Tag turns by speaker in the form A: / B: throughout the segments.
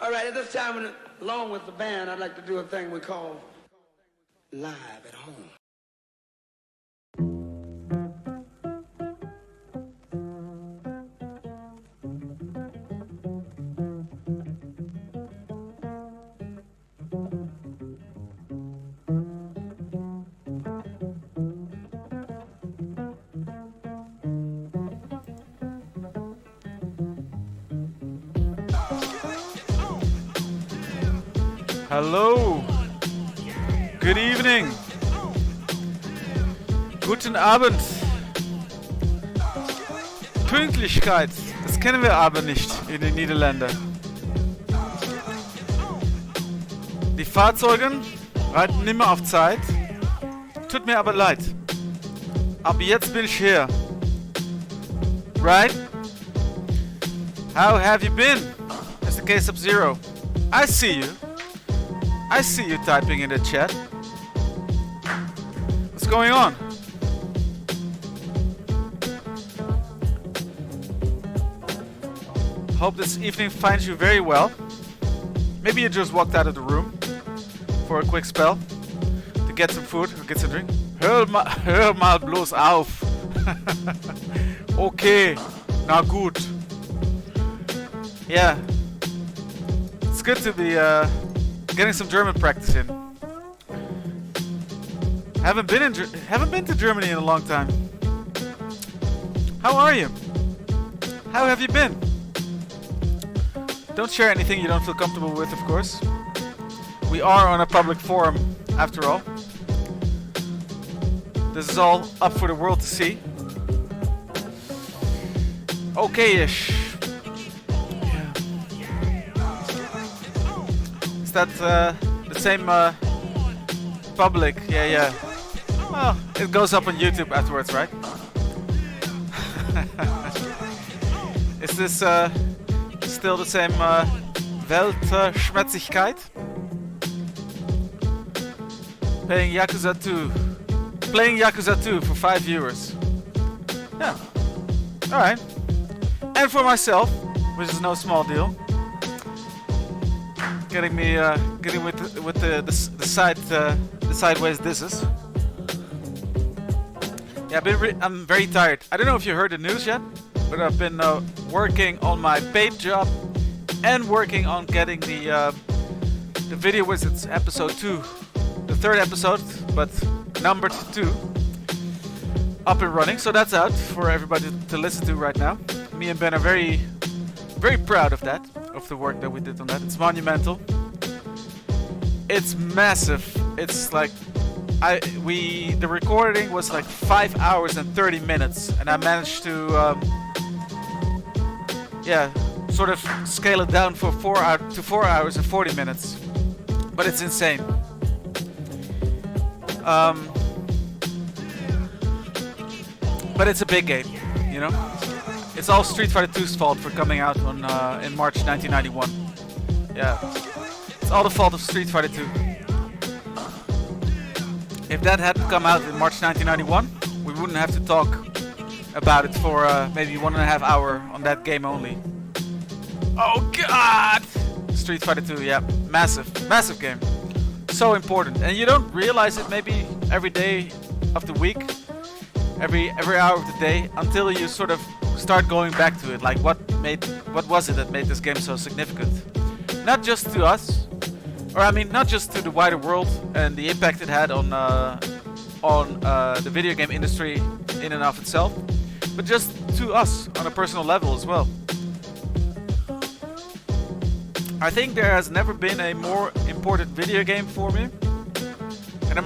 A: All right, at this time, along with the band, I'd like to do a thing we call Live at Home.
B: Hallo, good evening, guten Abend. Pünktlichkeit, das kennen wir aber nicht in den Niederlanden. Die Fahrzeuge reiten nimmer auf Zeit, tut mir aber leid. Aber jetzt bin ich hier. Right? How have you been, Mr. K-Sub-Zero? I see you. I see you typing in the chat. What's going on? Hope this evening finds you very well. Maybe you just walked out of the room for a quick spell to get some food or get some drink. Hör mal bloß auf. Okay, na gut. Yeah, it's good to be getting some German practice in. Haven't been to Germany in a long time. How are you? How have you been? Don't share anything you don't feel comfortable with, of course. We are on a public forum, after all. This is all up for the world to see. Okay-ish. Is that the same public? Yeah. Well, it goes up on YouTube afterwards, right? Is this still the same Weltschmetzigkeit? Playing Yakuza 2 for 5 viewers. Yeah. Alright. And for myself, which is no small deal. Getting with the sideways disses. Yeah, I'm very tired. I don't know if you heard the news yet, but I've been working on my paid job and working on getting the Video Wizards episode 2, the third episode, but numbered 2, up and running. So that's out for everybody to listen to right now. Me and Ben are very, very proud of that. Of the work that we did on that. It's monumental. It's massive. It's like the recording was like 5 hours and 30 minutes, and I managed to sort of scale it down for 4 hours and 40 minutes. But it's insane. But it's a big game, you know. It's all Street Fighter 2's fault for coming out on in March 1991. Yeah, it's all the fault of Street Fighter 2. If that hadn't come out in March 1991, we wouldn't have to talk about it for maybe 1.5 hours on that game only. Oh God! Street Fighter 2, yeah, massive game. So important, and you don't realize it maybe every day of the week, every hour of the day, until you sort of start going back to it. Like what was it that made this game so significant? Not just to us, or I mean, not just to the wider world and the impact it had on the video game industry in and of itself, but just to us on a personal level as well. I think there has never been a more important video game for me, and there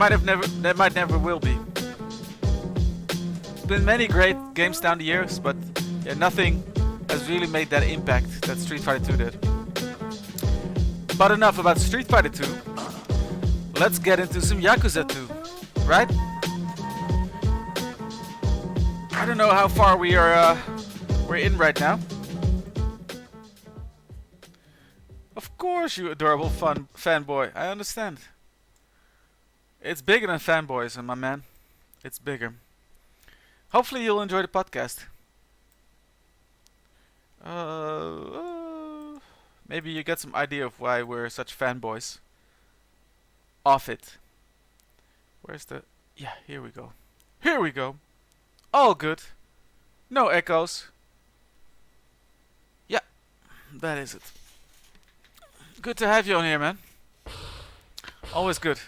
B: might never will be. There's been many great games down the years, but yeah, nothing has really made that impact that Street Fighter 2 did. But enough about Street Fighter 2. Let's get into some Yakuza 2, right? I don't know how far we're in right now. Of course, you adorable fanboy. I understand. It's bigger than fanboys, my man. It's bigger. Hopefully you'll enjoy the podcast. maybe you get some idea of why we're such fanboys of it. Where's the... Yeah, here we go. Here we go. All good. No echoes. Yeah, that is it. Good to have you on here, man. Always good.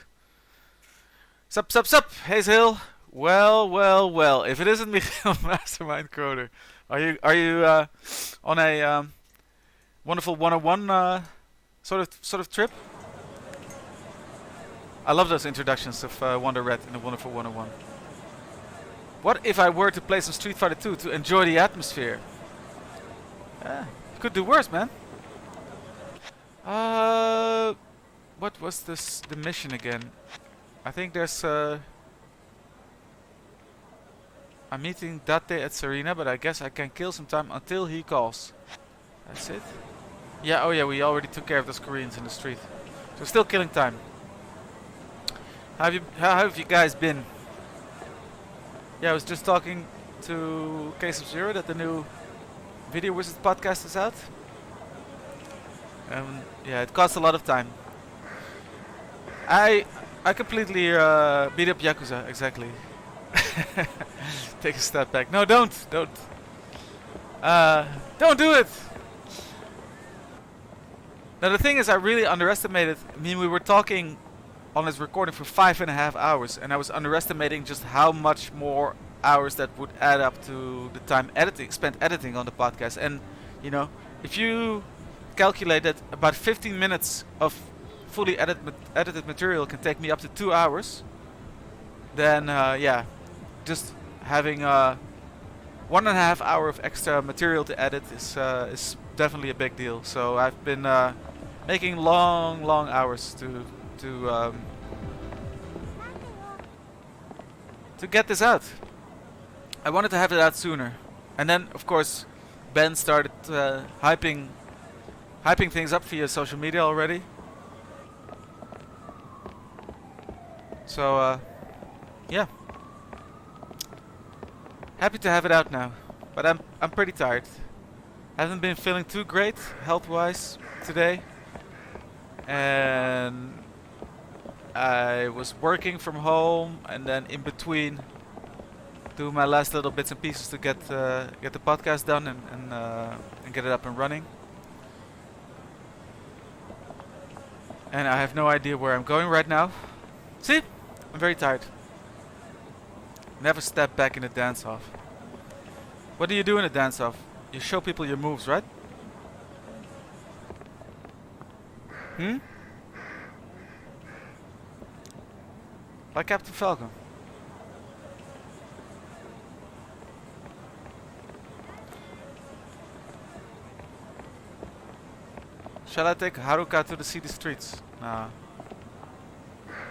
B: Sup, sup, sup, Hazel. Well, well, well. If it isn't Michiel Mastermind Croder, are you on a wonderful 101 sort of trip? I love those introductions of Wonder Red in the Wonderful 101. What if I were to play some Street Fighter 2 to enjoy the atmosphere? You could do worse, man. What was the mission again? I think there's I'm meeting Date at Serena, but I guess I can kill some time until he calls. That's it? Yeah, oh yeah, we already took care of those Koreans in the street. So we're still killing time. How have you guys been? Yeah, I was just talking to Case of Zero that the new Video Wizards podcast is out. Yeah, it costs a lot of time. I completely beat up Yakuza, exactly. Take a step back. No, don't do it. Now the thing is, I really underestimated. I mean, we were talking on this recording for 5.5 hours, and I was underestimating just how much more hours that would add up to the time spent editing on the podcast. And you know, if you calculate that about 15 minutes of fully edited material can take me up to 2 hours, then yeah, just having 1.5 hour of extra material to edit is definitely a big deal. So I've been making long hours to get this out. I wanted to have it out sooner, and then of course Ben started hyping things up via social media already. So yeah, happy to have it out now, but I'm pretty tired. Haven't been feeling too great health-wise today, and I was working from home, and then in between do my last little bits and pieces to get the podcast done and get it up and running. And I have no idea where I'm going right now. See, I'm very tired. Never step back in a dance-off. What do you do in a dance-off? You show people your moves, right? Like Captain Falcon. Shall I take Haruka to the city streets? Nah.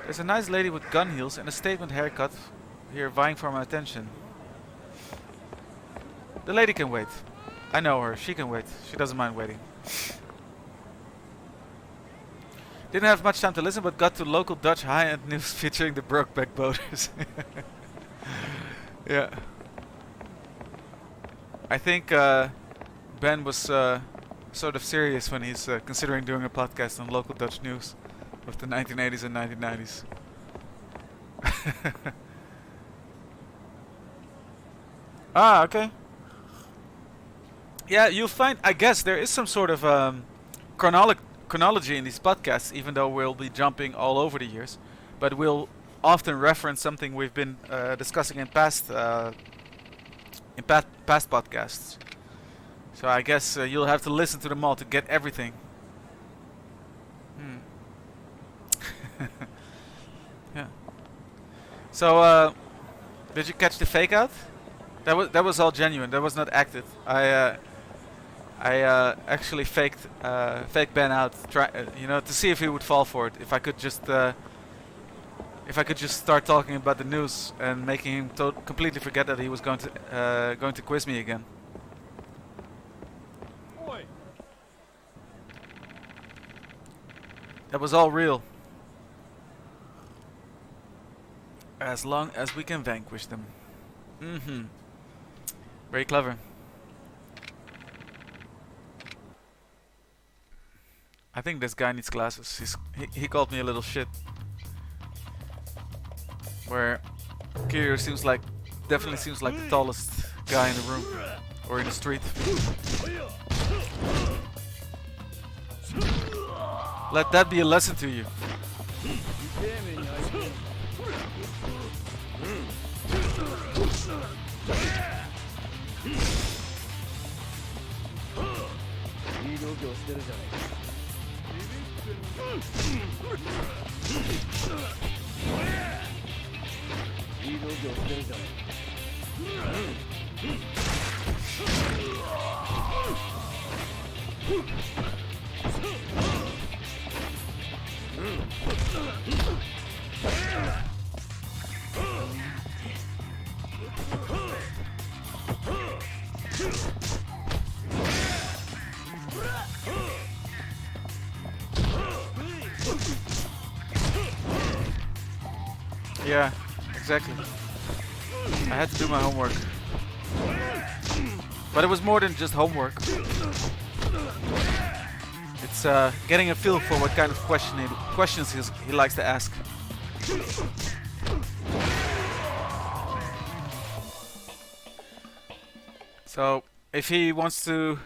B: There's a nice lady with gun heels and a statement haircut here vying for my attention. The lady can wait. I know her, she can wait. She doesn't mind waiting. Didn't have much time to listen, but got to local Dutch high-end news featuring the Brokeback Boaters. Yeah. I think Ben was sort of serious when he's considering doing a podcast on local Dutch news of the 1980s and 1990s. Ah, okay. Yeah, you'll find, I guess, there is some sort of chronology in these podcasts, even though we'll be jumping all over the years. But we'll often reference something we've been discussing in past podcasts. So I guess you'll have to listen to them all to get everything. Yeah. So did you catch the fake out? That was all genuine. That was not acted. I actually faked Ben out, to see if he would fall for it. If I could just start talking about the news and making him completely forget that he was going to quiz me again. Boy. That was all real. As long as we can vanquish them. Very clever. I think this guy needs glasses. He called me a little shit. Where Kiryu definitely seems like the tallest guy in the room or in the street. Let that be a lesson to you. Yeah, exactly. I had to do my homework. But it was more than just homework. It's getting a feel for what kind of questions he likes to ask. So, if he wants to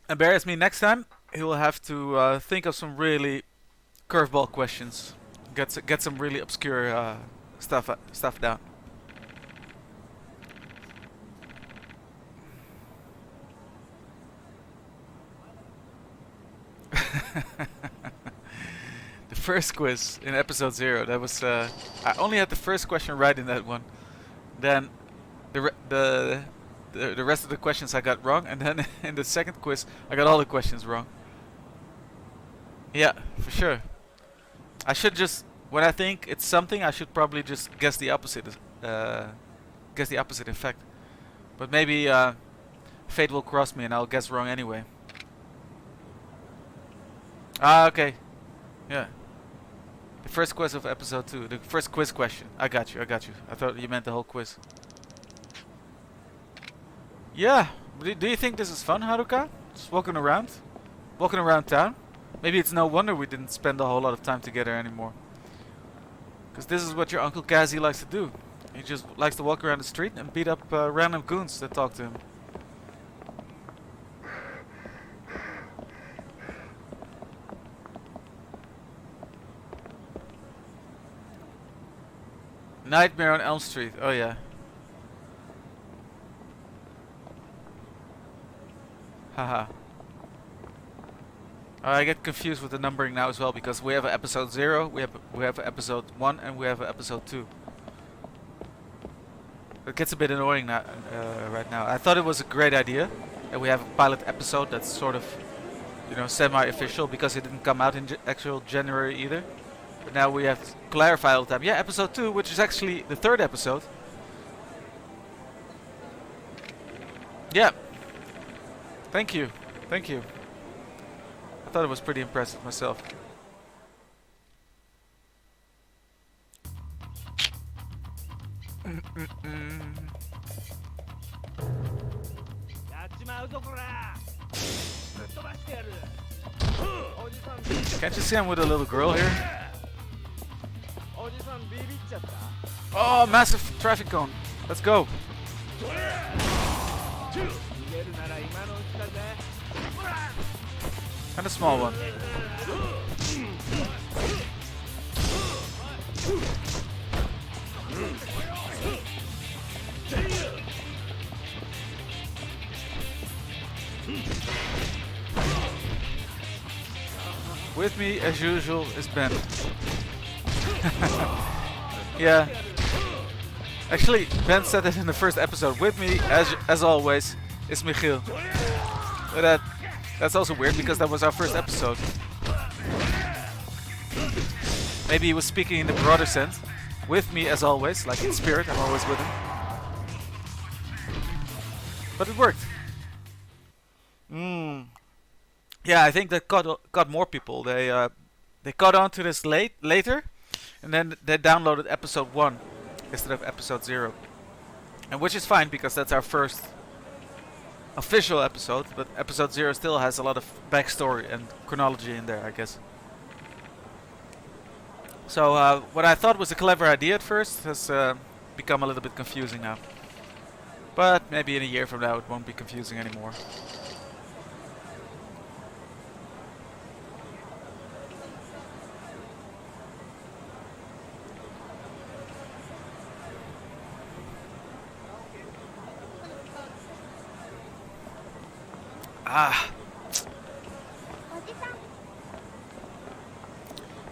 B: embarrass me next time, he will have to think of some really curveball questions. Get some really obscure stuff down. The first quiz in episode 0. That was I only had the first question right in that one. Then the rest of the questions I got wrong, and then in the second quiz I got all the questions wrong. Yeah, for sure. I should just, when I think it's something, I should probably just guess the opposite. Guess the opposite effect. But maybe fate will cross me and I'll guess wrong anyway. Ah, okay. Yeah. The first quiz of episode 2. The first quiz question. I got you. I thought you meant the whole quiz. Yeah. Do you think this is fun, Haruka? Just walking around town? Maybe it's no wonder we didn't spend a whole lot of time together anymore. Because this is what your Uncle Kazi likes to do. He just likes to walk around the street and beat up random goons that talk to him. Nightmare on Elm Street. Oh yeah. Haha. I get confused with the numbering now as well because we have an episode 0, we have an episode 1, and we have an episode 2. It gets a bit annoying now, right now. I thought it was a great idea that we have a pilot episode that's sort of, semi-official because it didn't come out in actual January either. But now we have to clarify all the time. Yeah, episode 2, which is actually the 3rd episode. Yeah. Thank you. I thought it was pretty impressive myself. Can't you see I'm with a little girl here? Oh, massive traffic cone. Let's go. And a small one. With me, as usual, is Ben. Yeah. Actually, Ben said it in the first episode. With me, as always, is Michiel. But that's also weird because that was our first episode. Maybe he was speaking in the broader sense. With me, as always, like in spirit, I'm always with him. But it worked. Yeah, I think that got more people. They caught on to this later, and then they downloaded episode 1 instead of episode 0, and which is fine because that's our first official episode, but episode 0 still has a lot of backstory and chronology in there, I guess. So what I thought was a clever idea at first has become a little bit confusing now. But maybe in a year from now it won't be confusing anymore. Ah.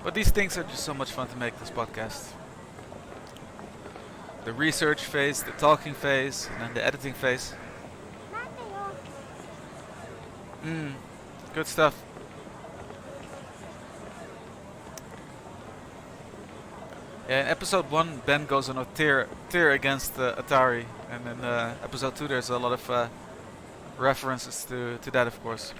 B: But these things are just so much fun to make, this podcast. The research phase, the talking phase, and then the editing phase. Good stuff. Yeah, in episode 1, Ben goes on a tear against Atari, and in episode 2 there's a lot of references to that, of course.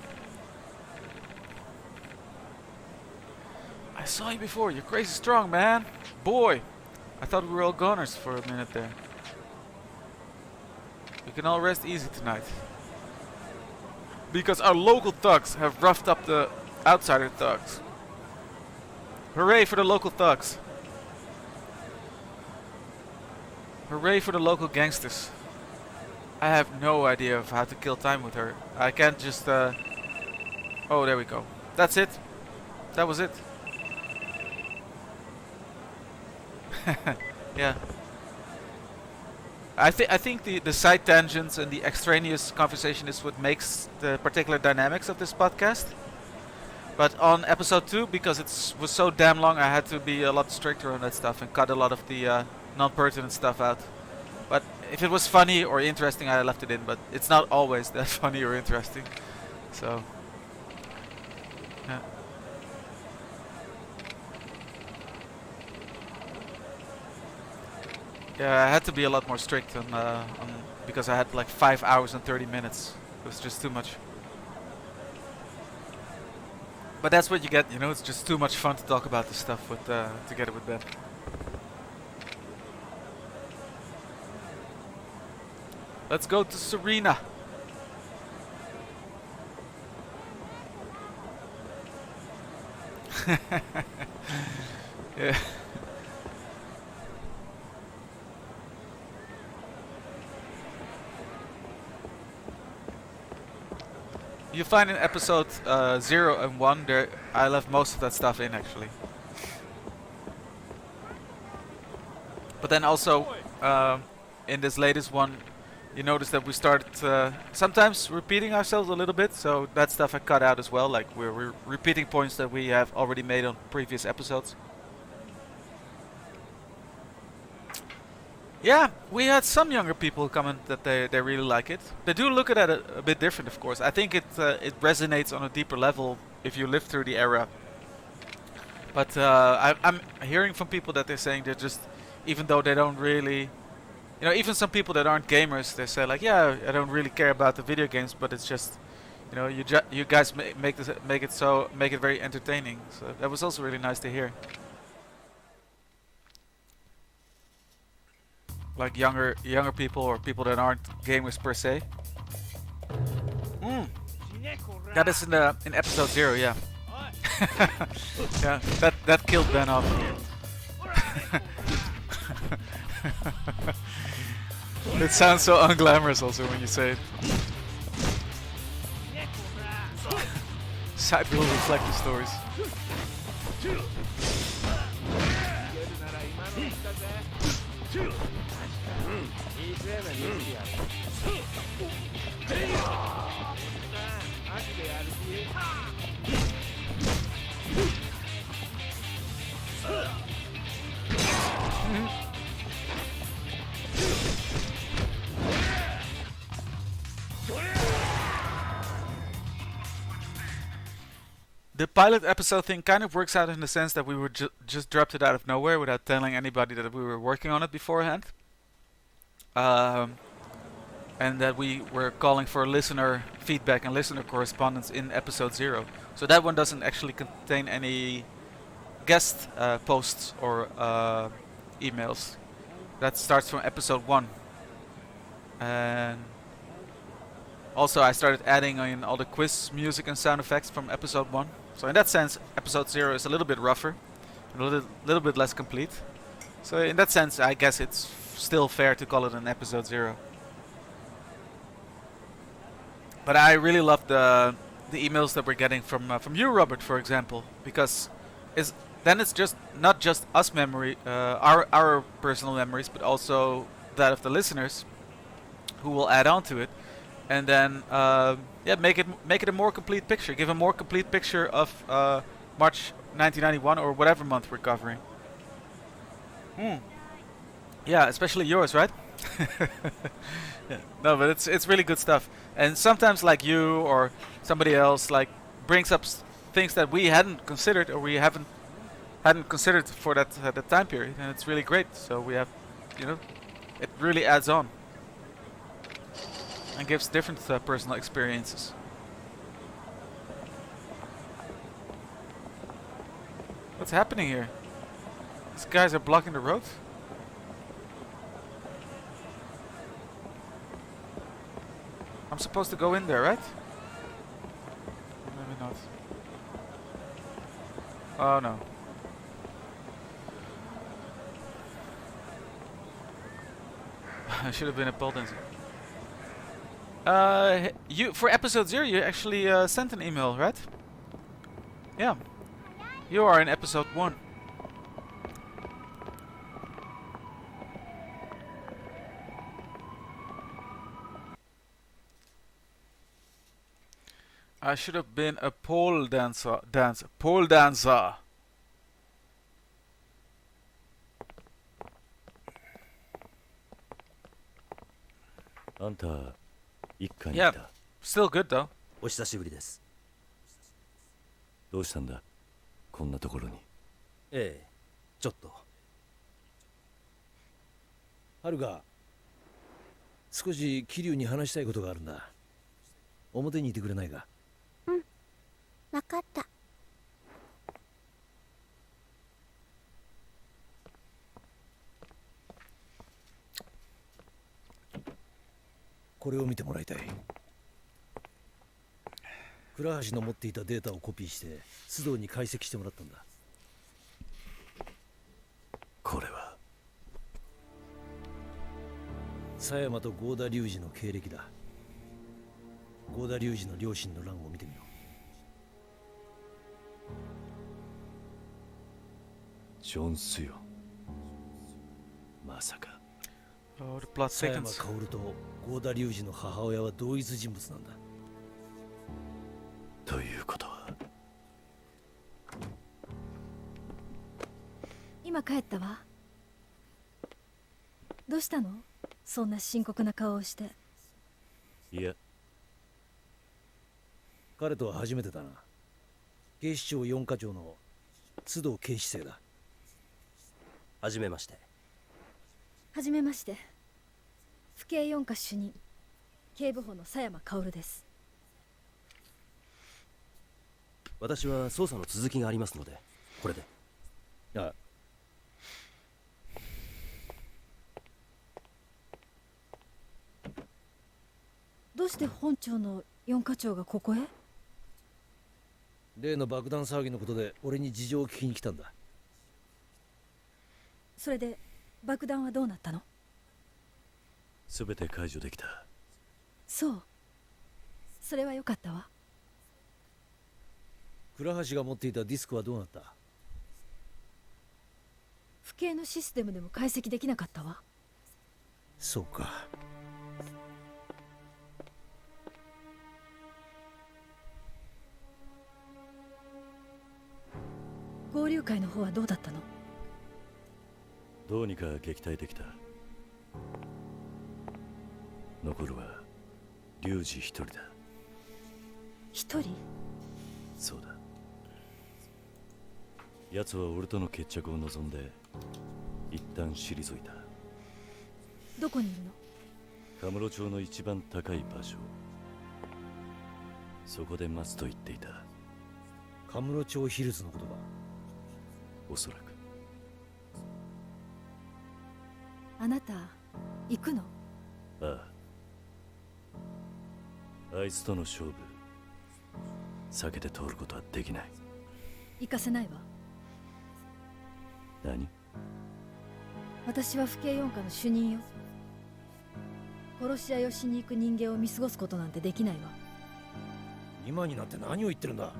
B: I saw you before. You're crazy strong, man. Boy, I thought we were all goners for a minute there. We can all rest easy tonight. Because our local thugs have roughed up the outsider thugs. Hooray for the local thugs. Hooray for the local gangsters. I have no idea of how to kill time with her. I can't just oh, there we go. That's it. That was it. Yeah. I think the side tangents and the extraneous conversation is what makes the particular dynamics of this podcast. But on episode 2, because it was so damn long, I had to be a lot stricter on that stuff and cut a lot of the non-pertinent stuff out. But if it was funny or interesting, I left it in. But it's not always that funny or interesting. So, yeah. Yeah, I had to be a lot more strict on because I had like 5 hours and 30 minutes. It was just too much. But that's what you get, you know. It's just too much fun to talk about this stuff with together with Ben. Let's go to Serena. Yeah. You find in episode 0 and 1 there, I left most of that stuff in actually. But then also in this latest one, you notice that we started sometimes repeating ourselves a little bit, so that stuff I cut out as well, like we're repeating points that we have already made on previous episodes. Yeah, we had some younger people comment that they really like it. They do look at it a bit different, of course. I think it resonates on a deeper level if you live through the era. But I'm hearing from people that they're saying they're just, even though they don't really, you know, even some people that aren't gamers, they say like, yeah, I don't really care about the video games, but it's just, you know, you guys make it very entertaining. So that was also really nice to hear. Like younger people or people that aren't gamers per se. That is in episode 0, yeah. Yeah, that killed Ben off. It sounds so unglamorous also when you say it. Side will reflect the stories. The pilot episode thing kind of works out in the sense that we were just dropped it out of nowhere without telling anybody that we were working on it beforehand. And that we were calling for listener feedback and listener correspondence in episode 0. So that one doesn't actually contain any guest posts or emails. That starts from episode 1. And Also, I started adding in all the quiz music and sound effects from episode 1. So in that sense, episode 0 is a little bit rougher, and a little bit less complete. So in that sense, I guess it's still fair to call it an episode 0. But I really love the emails that we're getting from you, Robert, for example, because it's just not just us our personal memories, but also that of the listeners who will add on to it, and then make it a more complete picture, give a more complete picture of March 1991 or whatever month we're covering. Yeah, especially yours, right? Yeah. No, but it's really good stuff. And sometimes, like you or somebody else, like brings up things that we hadn't considered or we hadn't considered for that time period, and it's really great. So we have, it really adds on and gives different personal experiences. What's happening here? These guys are blocking the road. I'm supposed to go in there, right? Maybe not. Oh no. I should have been a pole dancer. You for episode 0, you actually sent an email, right? Yeah. You are in episode 1. I should have been a pole dancer. Pole dancer. Yeah, still good though.
C: お久しぶりです。
D: どうしたんだこんなところに。
C: ええ、ちょっと。はるが、少し桐生に話したいことがあるんだ。表にいてくれないか。
E: うん、わかった。
C: これを見てもらいたい。倉橋の持っていたデータをコピーして須藤に解析してもらったんだ。
D: これは
C: 狭山と合田隆二の経歴だ。合田隆二の両親の欄を見てみろ。
D: ジョン・スヨ。まさか。
B: Oh, the plot
C: 狭山
B: thickens.
C: 薫と合田隆二の母親は同一人物なんだ。
D: ということは
F: 今帰ったわ。どうしたの？そんな深刻な顔をして。
D: いや
C: 彼とは初めてだな。警視庁4課長の須藤警視正だ。
G: はじめまして。
F: はじめまして。府警4課主任警部補の狭山薫です。
G: 私は捜査の続きがありますのでこれで。
C: ああ。
F: どうして本庁の4課長がここへ？
C: 例の爆弾騒ぎのことで俺に事情を聞きに来たんだ。
F: それで爆弾はどうなったの？
D: 全て解除できた。
F: そう。それは良かったわ。
C: 倉橋が持っていたディスクはどうなった？
F: 府警のシステムでも解析できなかったわ。
C: そうか。
F: 合流会の方はどうだったの？
D: どうにか撃退できた。残るは龍二一人だ。
F: 一人？
D: そうだ。奴は俺との決着を望んで一旦退いた。
F: どこにいるの？
D: カムロ町の一番高い場所。そこで待つと言っていた。
C: カムロ町ヒルズのことか。
D: おそらく。
F: あなた行くの？
D: ああ。あいつとの勝負避けて通ることはできない。
F: 行かせないわ。
D: 何？
F: 私は府警四課の主任よ。殺し合いをしに行く人間を見過ごすことなんてできないわ。
C: 今になって何を言ってるんだ。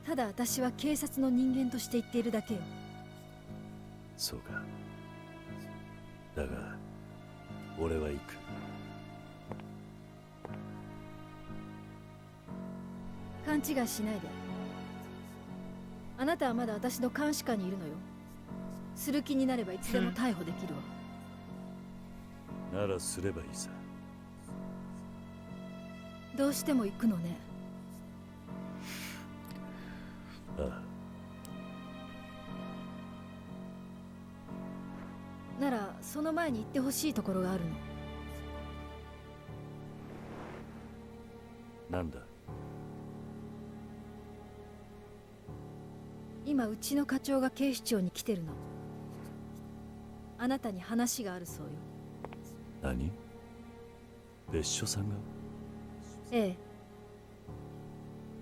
F: ただ私は警察の人間として言っているだけよ。
D: そうか。だが俺は行く。
F: 勘違いしないで。あなたはまだ私の監視下にいるのよ。する気になればいつでも逮捕できるわ。
D: ならすればいいさ。
F: どうしても行くのね。
D: ああ。
F: ならその前に行ってほしいところがあるの。
D: なんだ？
F: 今うちの課長が警視庁に来てるの。あなたに話があるそうよ。
D: 何？別所さんが？
F: ええ。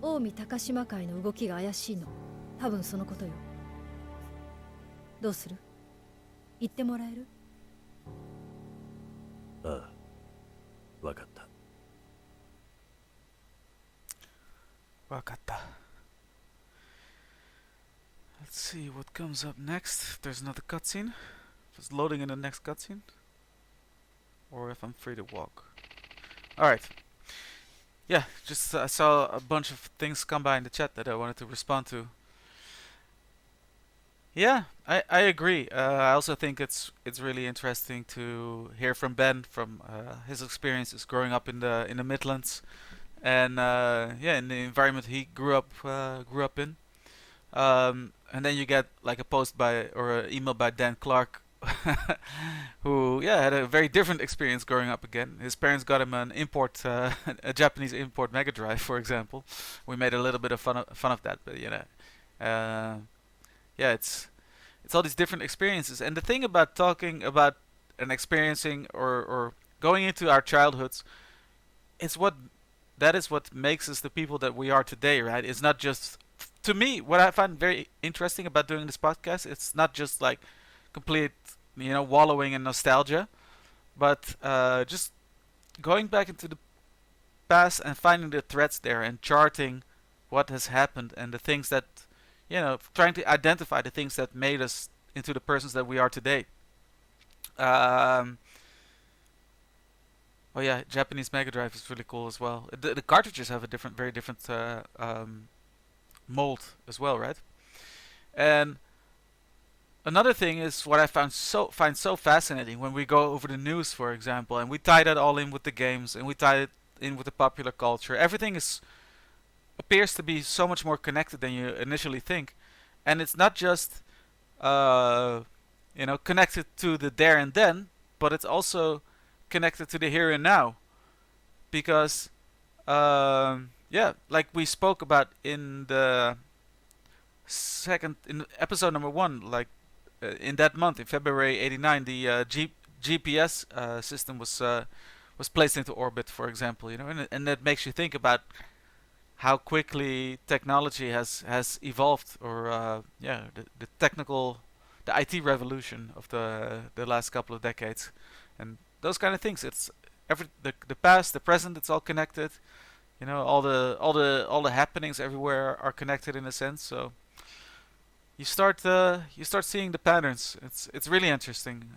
F: 近江高島会の動きが怪しいの。多分そのことよ。どうする？言ってもらえる？
D: ああ、わかった。
B: わかった。Let's see what comes up next. If there's another cutscene. If it's loading in the next cutscene. Or if I'm free to walk. Alright. Yeah, just I saw a bunch of things come by in the chat that I wanted to respond to. Yeah, I agree. I also think it's really interesting to hear from Ben from his experiences growing up in the Midlands, and yeah, in the environment he grew up in. And then you get like a post by or an email by Dan Clark, who had a very different experience growing up again. His parents got him an import, a Japanese import Mega Drive, for example. We made a little bit of fun of that, but yeah, it's all these different experiences. And the thing about talking about and experiencing or going into our childhoods, that is what makes us the people that we are today, right? It's not just, to me, what I find very interesting about doing this podcast, it's not just like complete, wallowing in nostalgia, but just going back into the past and finding the threads there and charting what has happened and the things that, trying to identify the things that made us into the persons that we are today. Oh yeah, Japanese Mega Drive is really cool as well. The cartridges have a very different mold as well, right? And another thing is what I find so fascinating when we go over the news, for example, and we tie that all in with the games and we tie it in with the popular culture. Everything appears to be so much more connected than you initially think, and it's not just connected to the there and then, but it's also connected to the here and now, because like we spoke about in episode number 1, like in that month, in February '89, the GPS system was placed into orbit, for example, and that makes you think about how quickly technology has evolved, or the IT revolution of the last couple of decades, and those kind of things. It's the past, the present, it's all connected. All the happenings everywhere are connected in a sense. So you start seeing the patterns. It's really interesting.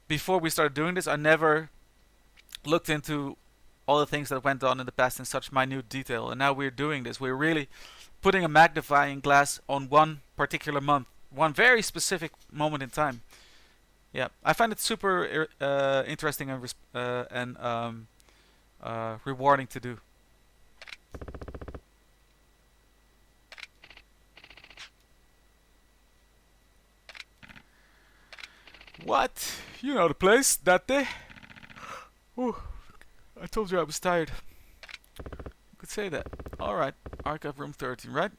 B: Before we started doing this, I never looked into all the things that went on in the past in such minute detail, and now we're doing this. We're really putting a magnifying glass on one particular month, one very specific moment in time. Yeah, I find it super interesting and rewarding to do. What? You know the place, that day? Ooh, I told you I was tired. You could say that. Alright, archive room 13, right?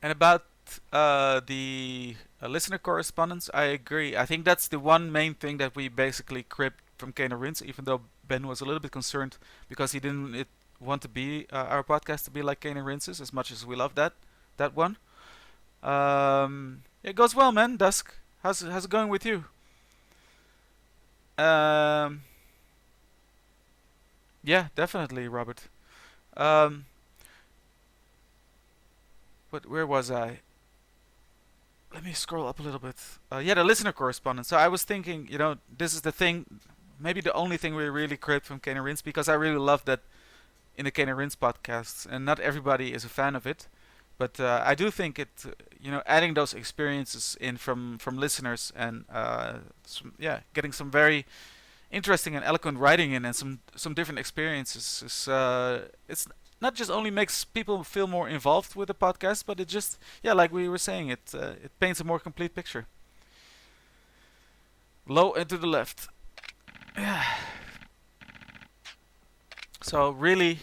B: And about the listener correspondence, I agree. I think that's the one main thing that we basically from Kane and Rinse, even though Ben was a little bit concerned because he didn't want to be our podcast to be like Kane and Rinse's as much as we love that one. It goes well, man. Dusk, how's it going with you? Yeah, definitely, Robert. But where was I? Let me scroll up a little bit. Yeah, the listener correspondence. So I was thinking, this is the thing, maybe the only thing we really crib from Kane and Rinse, because I really love that in the Kane and Rinse podcasts, and not everybody is a fan of it. But I do think it, adding those experiences in from listeners and getting some very interesting and eloquent writing in and some different experiences is it's not just only makes people feel more involved with the podcast, but it just like we were saying, it paints a more complete picture. Low and to the left. Yeah. So really,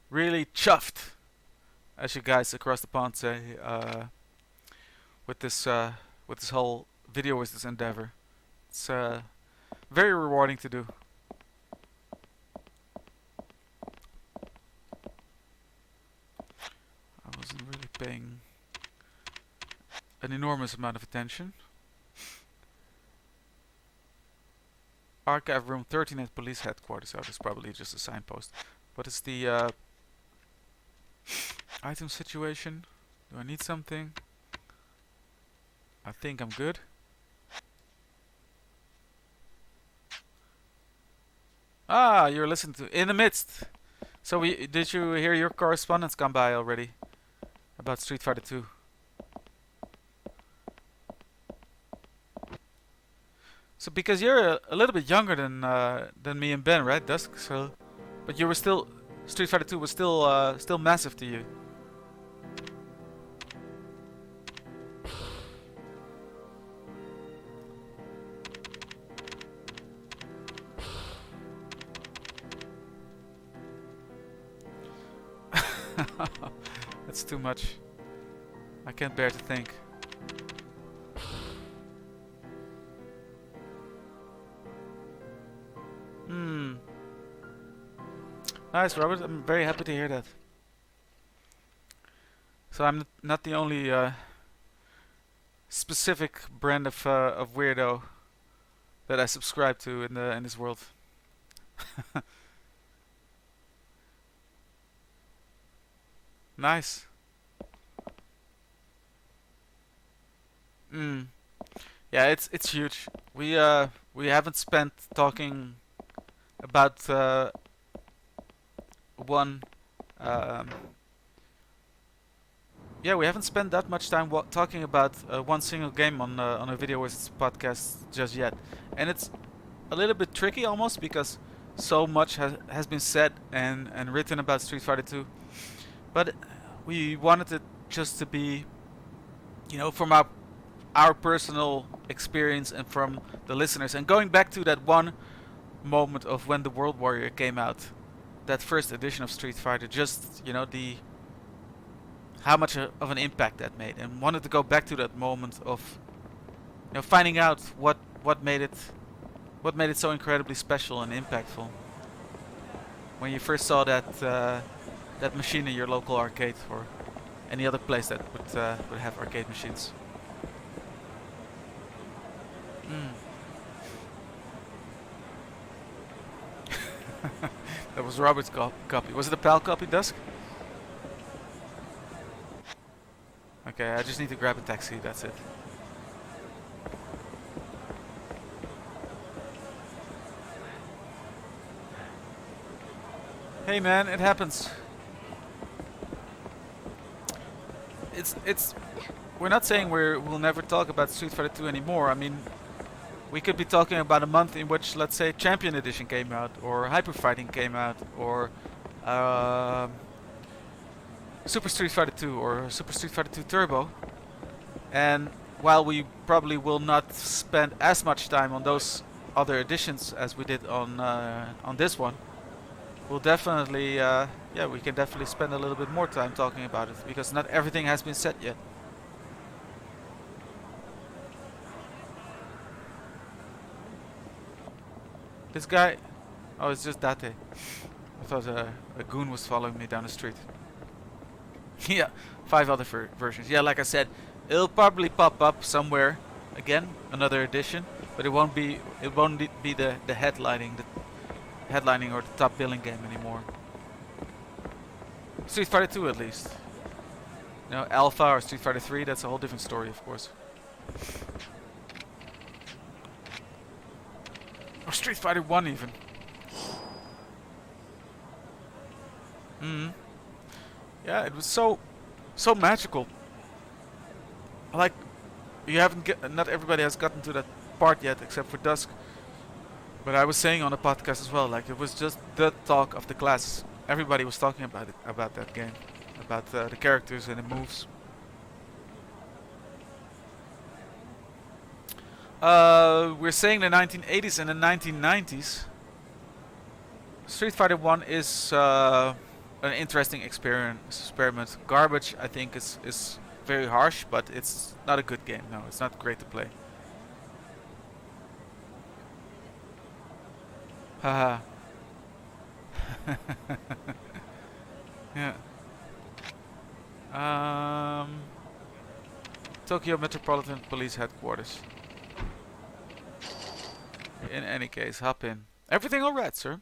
B: really chuffed, as you guys across the pond say, with this whole video wizards endeavor. It's very rewarding to do. I wasn't really paying an enormous amount of attention. Archive room 13 at police headquarters. Oh, that's probably just a signpost. What is the item situation? Do I need something? I think I'm good. Ah, you're listening to In the Midst. So did you hear your correspondence come by already about Street Fighter 2? So because you're a little bit younger than me and Ben, right, Dusk? So, but you were still Street Fighter 2 was still massive to you. That's too much. I can't bear to think. Nice, Robert. I'm very happy to hear that. So I'm not the only specific brand of weirdo that I subscribe to in this world. Nice. Yeah, it's huge. We haven't spent talking about one. We haven't spent that much time talking about one single game on a Video Wizards podcast just yet, and it's a little bit tricky almost because so much has been said and written about Street Fighter 2. But we wanted it just to be, from our personal experience and from the listeners, and going back to that one moment of when the World Warrior came out, that first edition of Street Fighter, just how much of an impact that made, and wanted to go back to that moment of finding out what made it so incredibly special and impactful. When you first saw that machine in your local arcade or any other place that would have arcade machines. That was Robert's copy. Was it a PAL copy, Dusk? Okay, I just need to grab a taxi, that's it. Hey man, it happens. We're not saying we'll never talk about Street Fighter 2 anymore. I mean, we could be talking about a month in which, let's say, Champion Edition came out, or Hyper Fighting came out, or Super Street Fighter 2, or Super Street Fighter 2 Turbo. And while we probably will not spend as much time on those other editions as we did on this one, we'll definitely, we can definitely spend a little bit more time talking about it, because not everything has been said yet. This guy... Oh, it's just Date. I thought a goon was following me down the street. Yeah, 5 other versions. Yeah, like I said, it'll probably pop up somewhere again, another edition, but it won't be the headlining or the top billing game anymore. Street Fighter 2 at least. You know, Alpha or Street Fighter 3, that's a whole different story, of course. Or Street Fighter 1 even. Yeah, it was so magical. Like, not everybody has gotten to that part yet, except for Dusk. But I was saying on the podcast as well, like it was just the talk of the class. Everybody was talking about it, about that game, about the characters and the moves. We're saying the 1980s and the 1990s. Street Fighter 1 is an interesting experiment. Garbage, I think, is very harsh, but it's not a good game. No, it's not great to play. Haha. Yeah. Tokyo Metropolitan Police Headquarters. In any case, hop in. Everything all right, sir?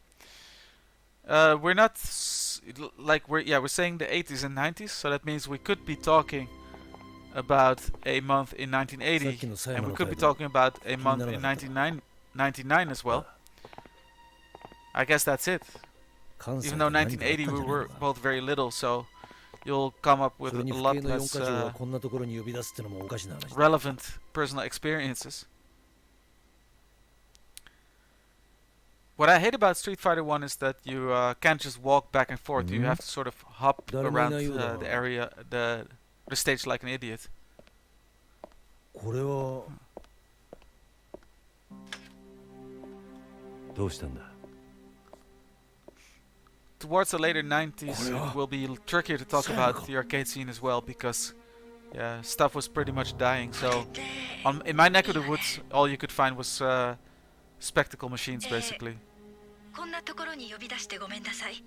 B: We're not we're saying the 80s and 90s, so that means we could be talking about a month in 1980, and we could be talking about a month in 1999 as well. I guess that's it. Even though 1980 we were both very little, so you'll come up with a lot less relevant personal experiences. What I hate about Street Fighter 1 is that you can't just walk back and forth. You have to sort of hop around the area, the stage like an idiot. Towards the later 90s, it will be trickier to talk about the arcade scene as well, because stuff was pretty much dying. So, in my neck of the woods, all you could find was spectacle machines, basically.
H: こんなところに呼び出してごめんなさい。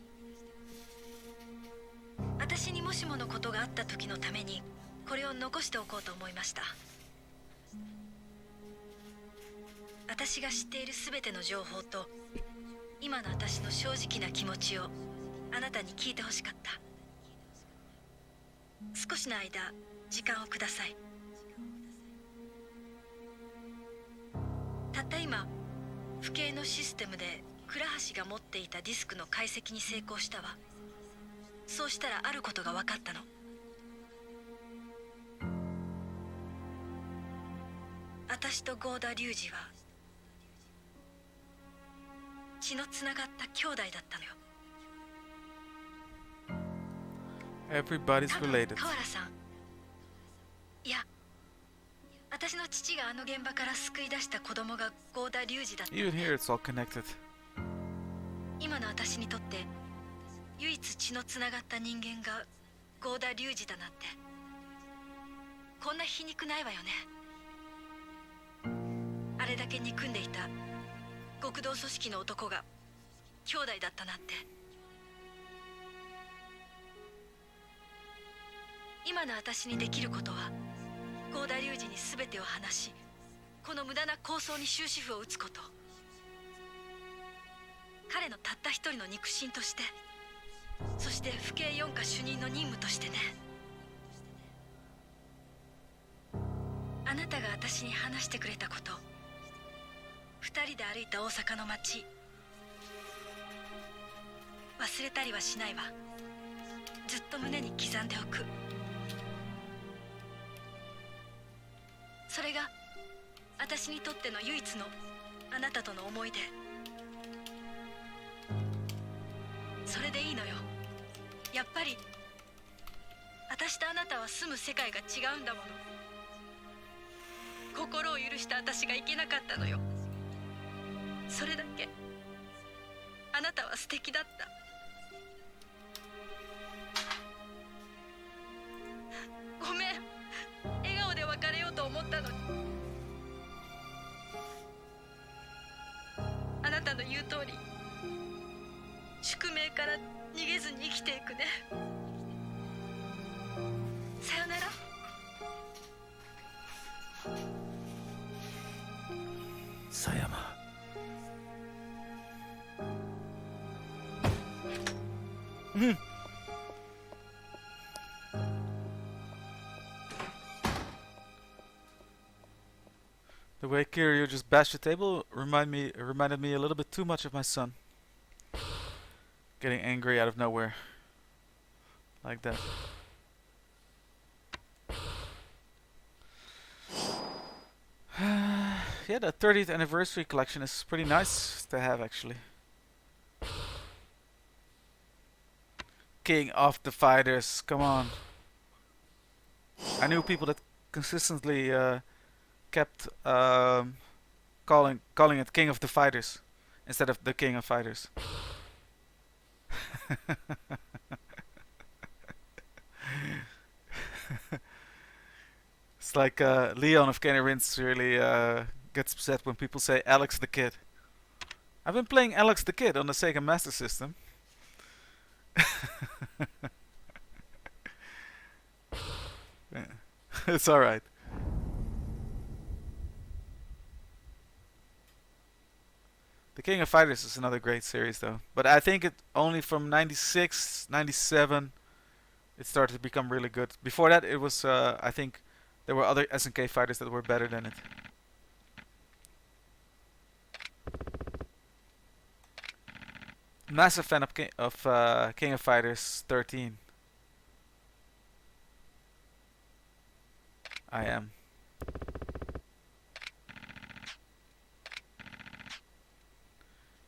H: 私にもしものことがあった時のためにこれを残しておこうと思いました。私が知っているすべての情報と今の私の正直な気持ちをあなたに聞いてほしかった。少しの間時間をください。たった今不敬のシステムで倉橋が持っていたディスクの解析に成功したわ。そうしたらあることが分かったの。私と郷田隆二は血のつながった兄弟だったのよ。
B: Everybody's related.
H: 河原さん。いや、私の父があの現場から救い出した子供が郷田隆二だった。
B: Even here it's all connected.
H: 今の私にとって唯一血のつながった人間が郷田隆二だなんてこんな皮肉ないわよね。あれだけ憎んでいた極道組織の男が兄弟だったなんて。今の私にできることは郷田隆二に全てを話し、この無駄な構想に終止符を打つこと。彼のたった一人の肉親として、そして府警4課主任の任務としてね。あなたが私に話してくれたこと、二人で歩いた大阪の街、忘れたりはしないわ。ずっと胸に刻んでおく。それが私にとっての唯一のあなたとの思い出。それでいいのよ。やっぱり私とあなたは住む世界が違うんだもの。心を許した私がいけなかったのよ。それだけ。あなたは素敵だった。ごめん、笑顔で別れようと思ったのに。あなたのの言う通り宿命から逃げずに生きていくね。さよなら。
C: 狭山。
B: The way Kiryu just bashed the table reminded me a little bit too much of my son. Getting angry out of nowhere. Like that. Yeah, the 30th anniversary collection is pretty nice to have actually. King of the Fighters, come on. I knew people that consistently kept calling it King of the Fighters instead of the King of Fighters. It's like Leon of Kenny Rins really gets upset when people say Alex the Kid. I've been playing Alex the Kid on the Sega Master System. Yeah. It's alright. The King of Fighters is another great series though. But I think it only from 96, 97 it started to become really good. Before that it was I think there were other SNK fighters that were better than it. Massive fan of King of Fighters 13. I am.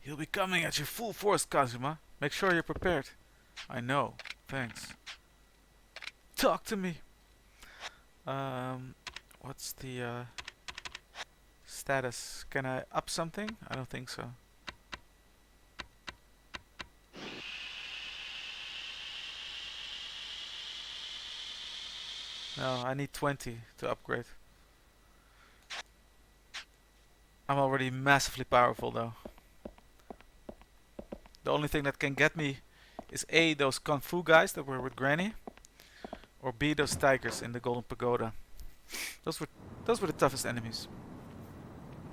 B: He'll be coming at you full force, Kazuma. Make sure you're prepared. I know. Thanks. Talk to me. What's the status? Can I up something? I don't think so. No, I need 20 to upgrade. I'm already massively powerful though. The only thing that can get me is A, those Kung Fu guys that were with Granny, or B, those tigers in the Golden Pagoda. Those were the toughest enemies.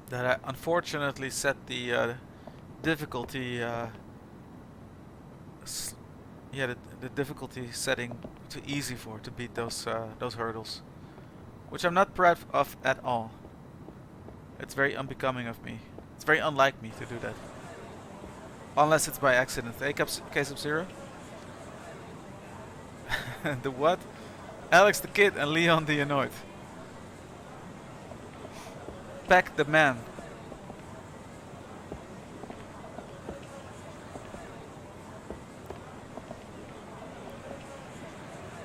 B: That I unfortunately set the difficulty the difficulty setting to easy for to beat those hurdles, which I'm not proud of at all. It's very unbecoming of me. It's very unlike me to do that. Unless it's by accident. Hey, K-Sub-Zero? The what? Alex the Kid and Leon the Annoyed. Pack the man.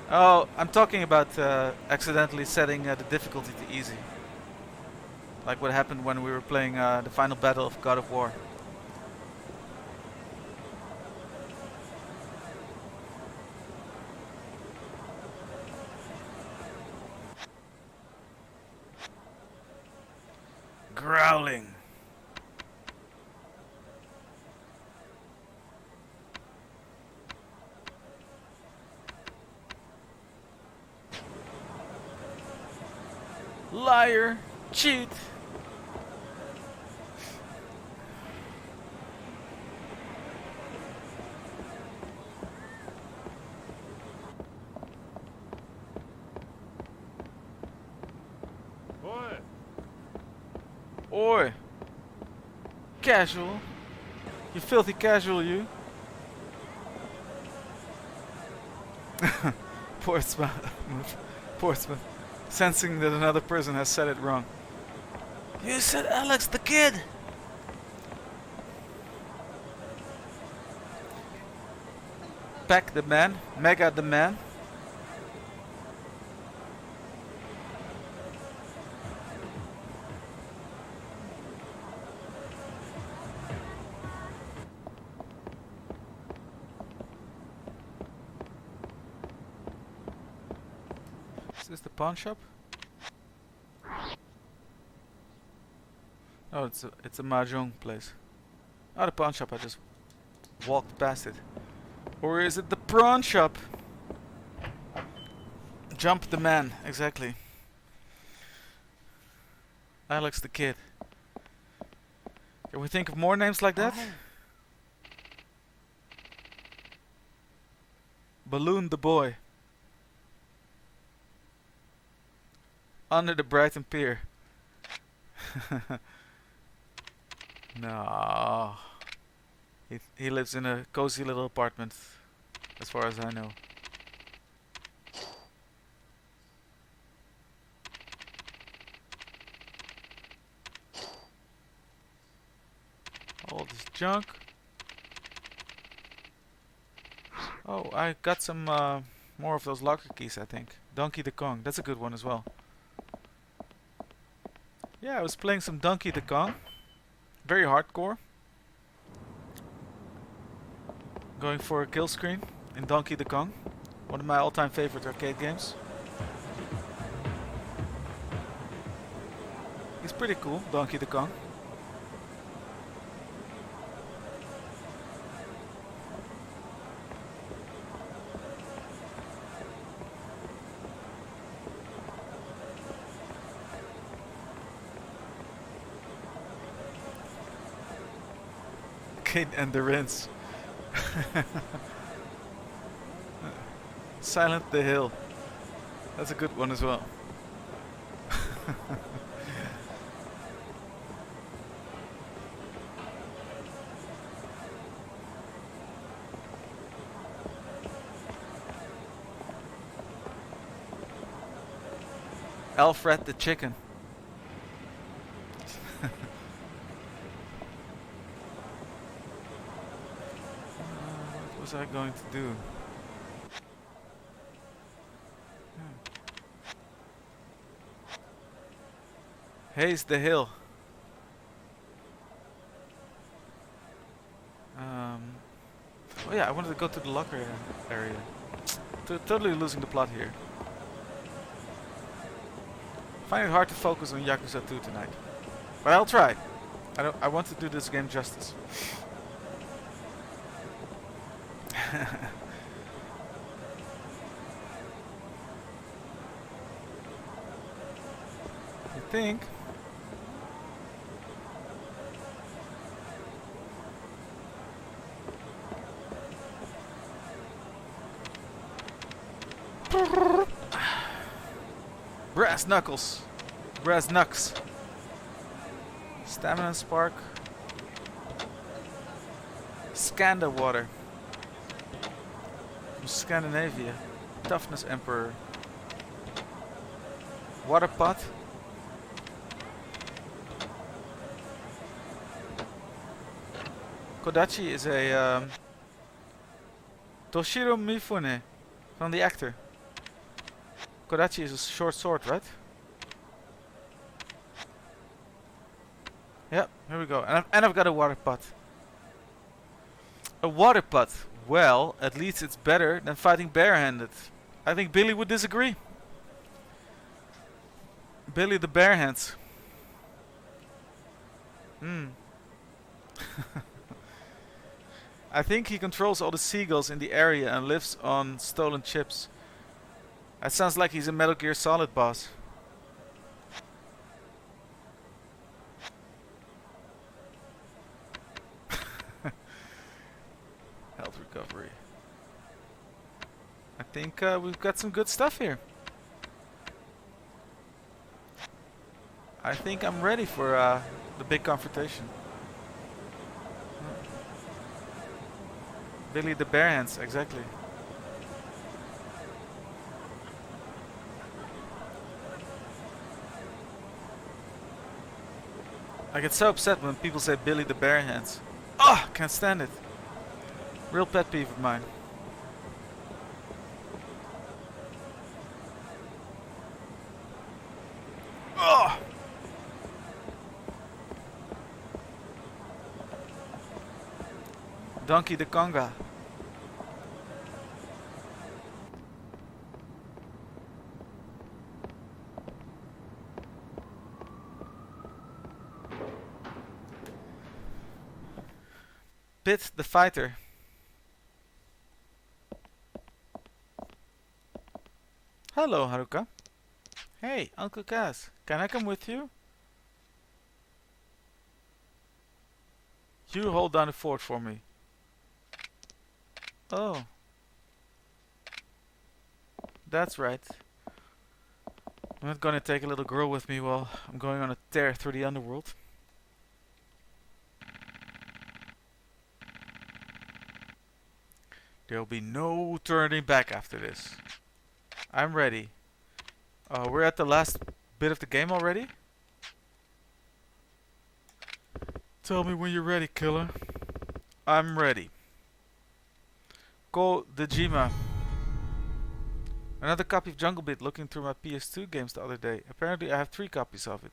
B: Oh, I'm talking about accidentally setting the difficulty to easy. Like what happened when we were playing the final battle of God of War. Growling. Liar. Cheat.
D: Oi!
B: Oi. Casual. You filthy casual, you. Portsmouth. Sensing that another person has said it wrong. You said Alex the Kid! Pack the man. Mega the man. Is this the pawn shop? Oh, it's a mahjong place. Oh, the pawn shop. I just walked past it. Or is it the prawn shop? Jump the man, exactly. Alex the Kid. Can we think of more names like that? Balloon the Boy. Under the Brighton Pier. No. He lives in a cozy little apartment, as far as I know. All this junk. Oh, I got some more of those locker keys, I think. Donkey the Kong, that's a good one as well. Yeah, I was playing some Donkey the Kong. Very hardcore. Going for a kill screen in Donkey the Kong. One of my all-time favorite arcade games. He's pretty cool, Donkey the Kong. Kid and the Rinse. Silent the Hill. That's a good one as well. Alfred the Chicken. What was I going to do? Haze the Hill. Oh yeah, I wanted to go to the locker area. Totally losing the plot here. Find it hard to focus on Yakuza 2 tonight, but I'll try. I want to do this game justice. I think. Brass knuckles. Brass knucks. Stamina spark. Skanda water. From Scandinavia. Toughness emperor. Water pot. Kodachi is a Toshiro Mifune from the actor. Kodachi is a short sword, right? Yep, here we go. And I've got a water pot. A water pot. Well, at least it's better than fighting barehanded. I think Billy would disagree. Billy the Barehands. I think he controls all the seagulls in the area and lives on stolen chips. That sounds like he's a Metal Gear Solid boss. Health recovery. I think we've got some good stuff here. I think I'm ready for the big confrontation. Billy the Barehands, exactly. I get so upset when people say Billy the Barehands. Oh, can't stand it. Real pet peeve of mine. Oh! Donkey the Conga. Bit the Fighter. Hello, Haruka. Hey, Uncle Kaz, can I come with you? You hold down the fort for me. Oh. That's right. I'm not gonna take a little girl with me while I'm going on a tear through the underworld. There'll be no turning back after this. I'm ready. We're at the last bit of the game already? Tell me when you're ready, killer. I'm ready. Ko Dejima. Another copy of Jungle Beat, looking through my PS2 games the other day. Apparently I have 3 copies of it.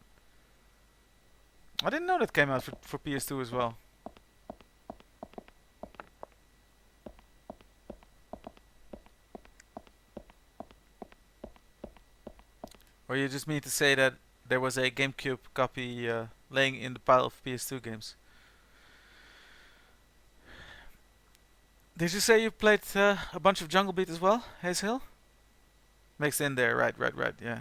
B: I didn't know that came out for PS2 as well. Or you just mean to say that there was a GameCube copy laying in the pile of PS2 games? Did you say you played a bunch of Jungle Beat as well, Haze Hill? Mixed in there, right, yeah.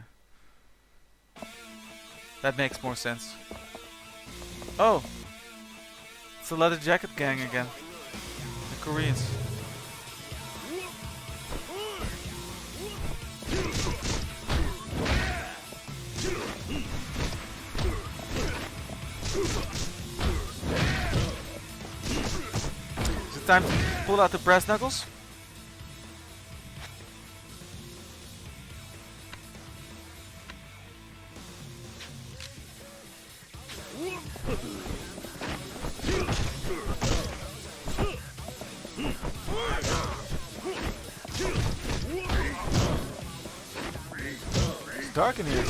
B: That makes more sense. Oh! It's the Leather Jacket Gang again. The Koreans. Is it time to pull out the brass knuckles? It's dark in here.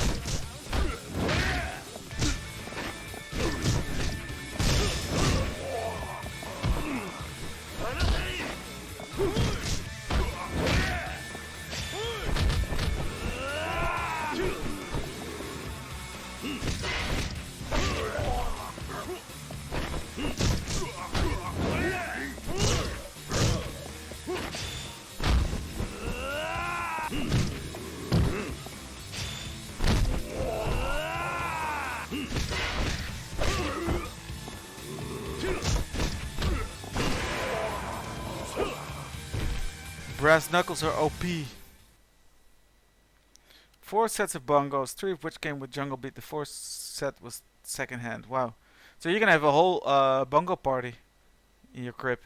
B: Brass knuckles are OP. 4 sets of bongos, 3 of which came with Jungle Beat. The 4th set was second hand. Wow. So you're gonna have a whole bongo party in your crib.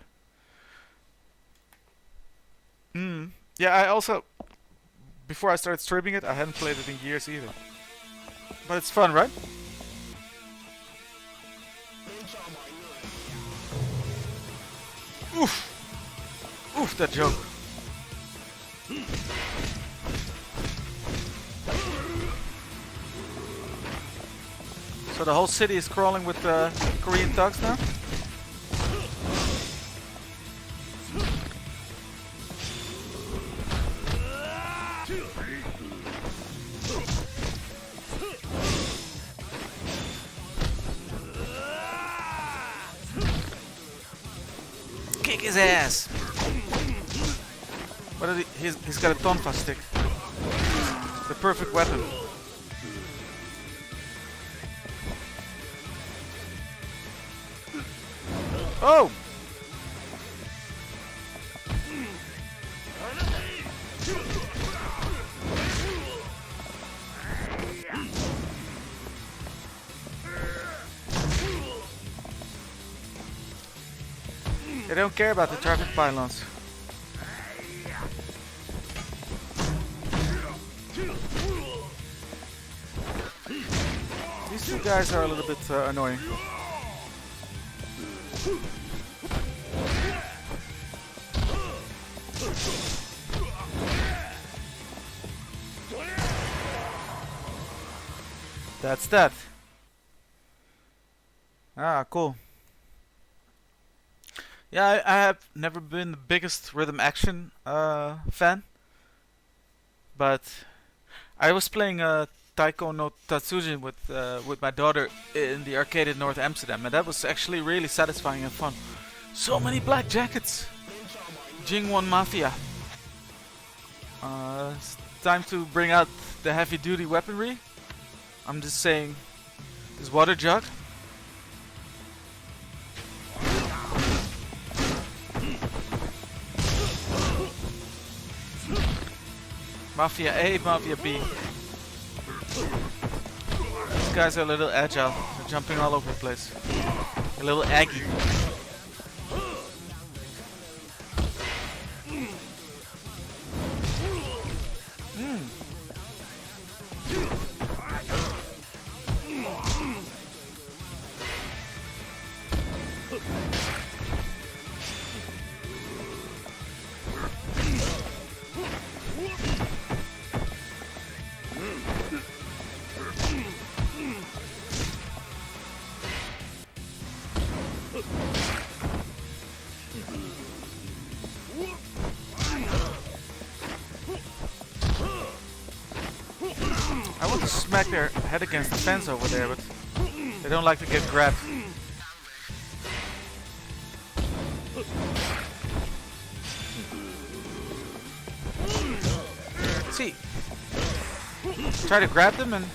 B: Yeah, I also, before I started streaming it, I hadn't played it in years either. But it's fun, right? Oof! Oof, that joke. So the whole city is crawling with Korean thugs now? Kick his ass! What is he? He's got a tonfa stick. The perfect weapon. Oh! They don't care about the traffic pylons. These two guys are a little bit annoying. That's that. Ah, cool. Yeah, I have never been the biggest rhythm action fan, but I was playing Taiko no Tatsujin with my daughter in the arcade in North Amsterdam, and that was actually really satisfying and fun. So many black jackets. Jingwon Mafia. It's time to bring out the heavy duty weaponry. I'm just saying, this water jug. Mafia A, Mafia B. These guys are a little agile. They're jumping all over the place. A little aggy. I want to smack their head against the fence over there, but they don't like to get grabbed. See, try to grab them and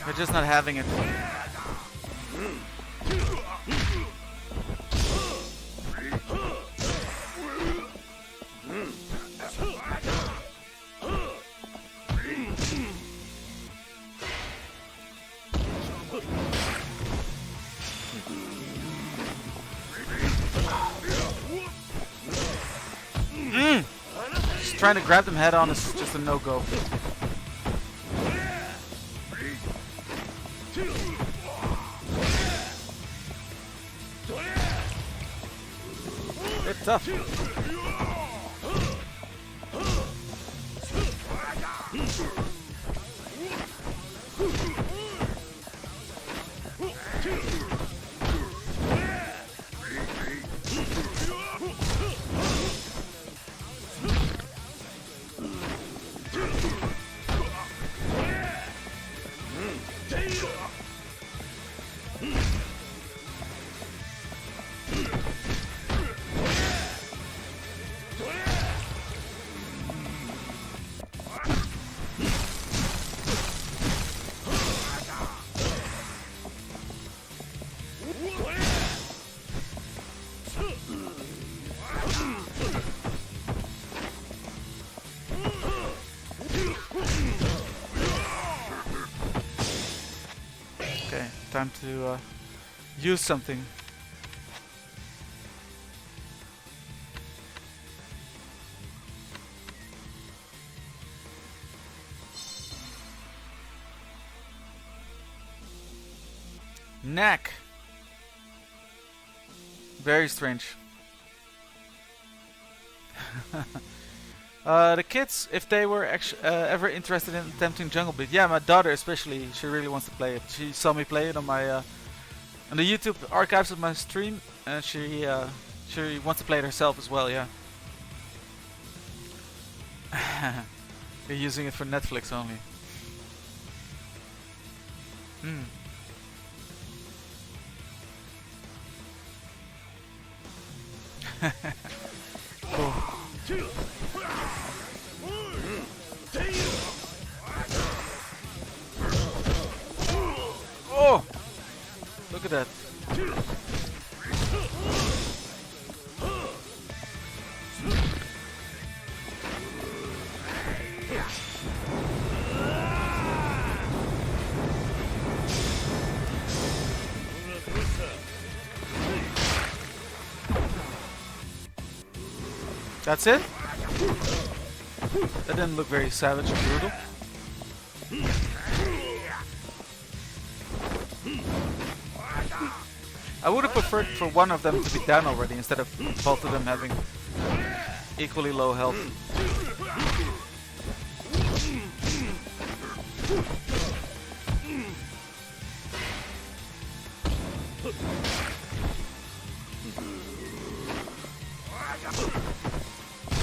B: they're just not having it. Just trying to grab them head on is just a no-go. They're tough. Okay, time to use something. Neck. Very strange. The kids, if they were ever interested in attempting Jungle Beat, yeah, my daughter especially, she really wants to play it. She saw me play it on my on the YouTube archives of my stream, and she wants to play it herself as well. Yeah. You're using it for Netflix only. Cool. Oh! Look at that. That's it? That didn't look very savage and brutal. I would have preferred for one of them to be down already instead of both of them having equally low health.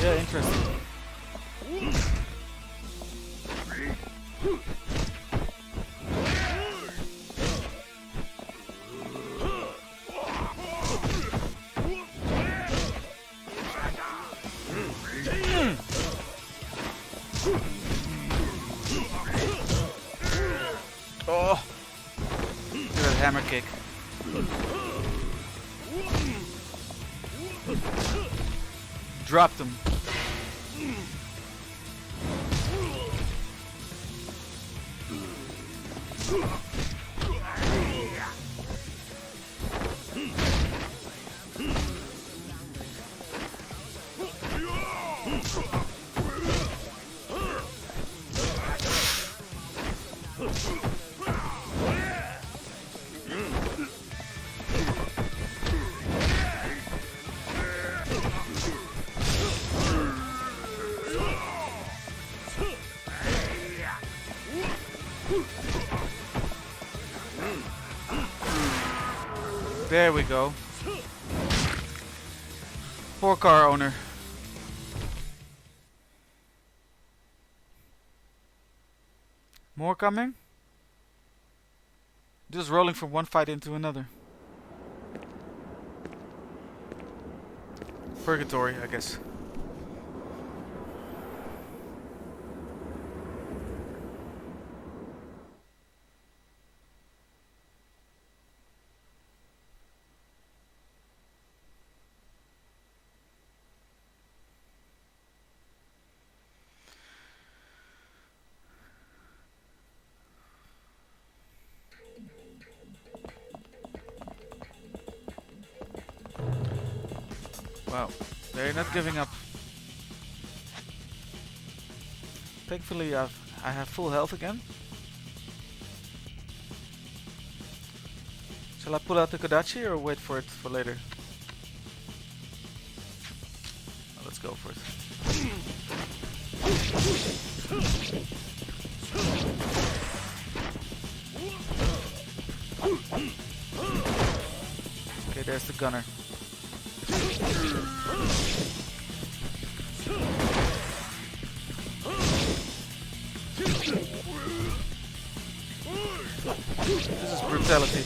B: Yeah, interesting. hammer kick. Dropped him. There we go. Poor car owner. More coming? Just rolling from one fight into another. Purgatory, I guess. Wow, they're not giving up. Thankfully, I have full health again. Shall I pull out the Kodachi or wait for it for later? Oh, let's go for it. Okay, there's the gunner. This is brutality.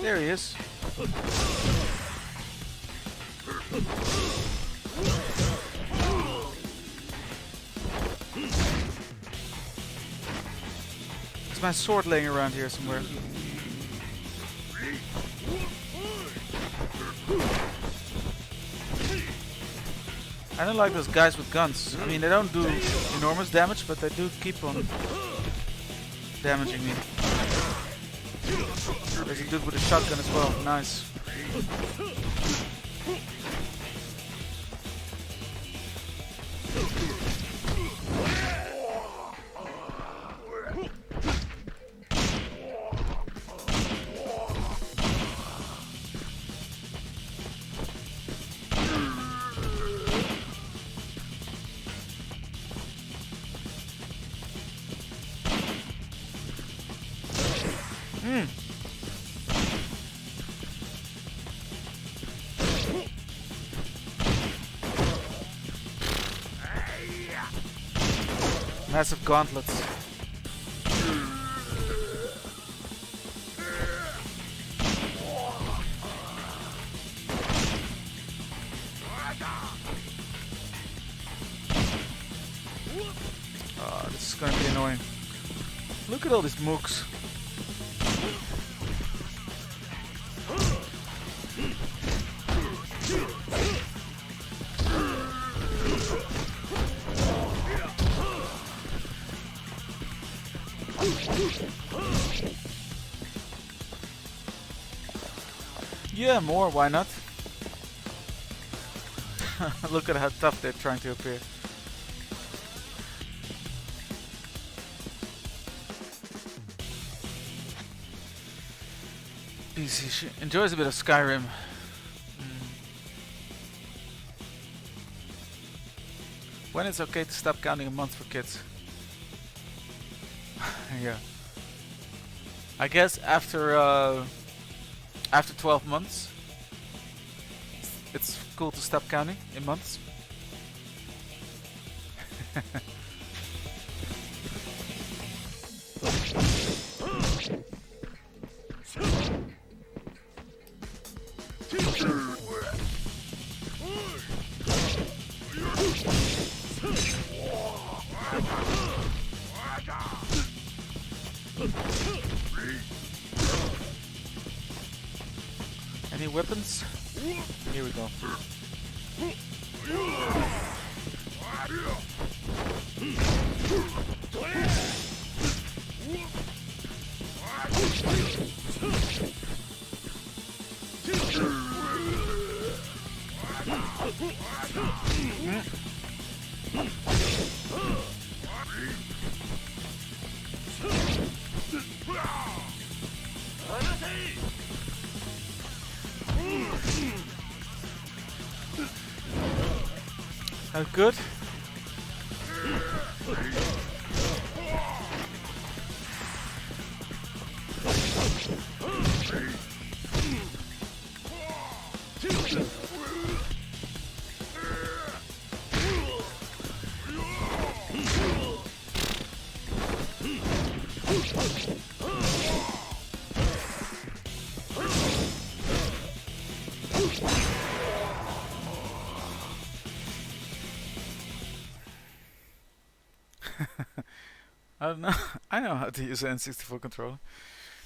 B: There he is. There's my sword laying around here somewhere. I don't like those guys with guns. I mean, they don't do enormous damage, but they do keep on damaging me. There's a dude with a shotgun as well. Nice. Massive gauntlets. Oh, this is going to be annoying. Look at all these mooks. Yeah, more, why not? Look at how tough they're trying to appear. PC enjoys a bit of Skyrim. When it's okay to stop counting a month for kids? Yeah. I guess after 12 months, it's cool to stop counting in months. Any weapons? Here we go. That good? I don't know. I know how to use an N64 controller.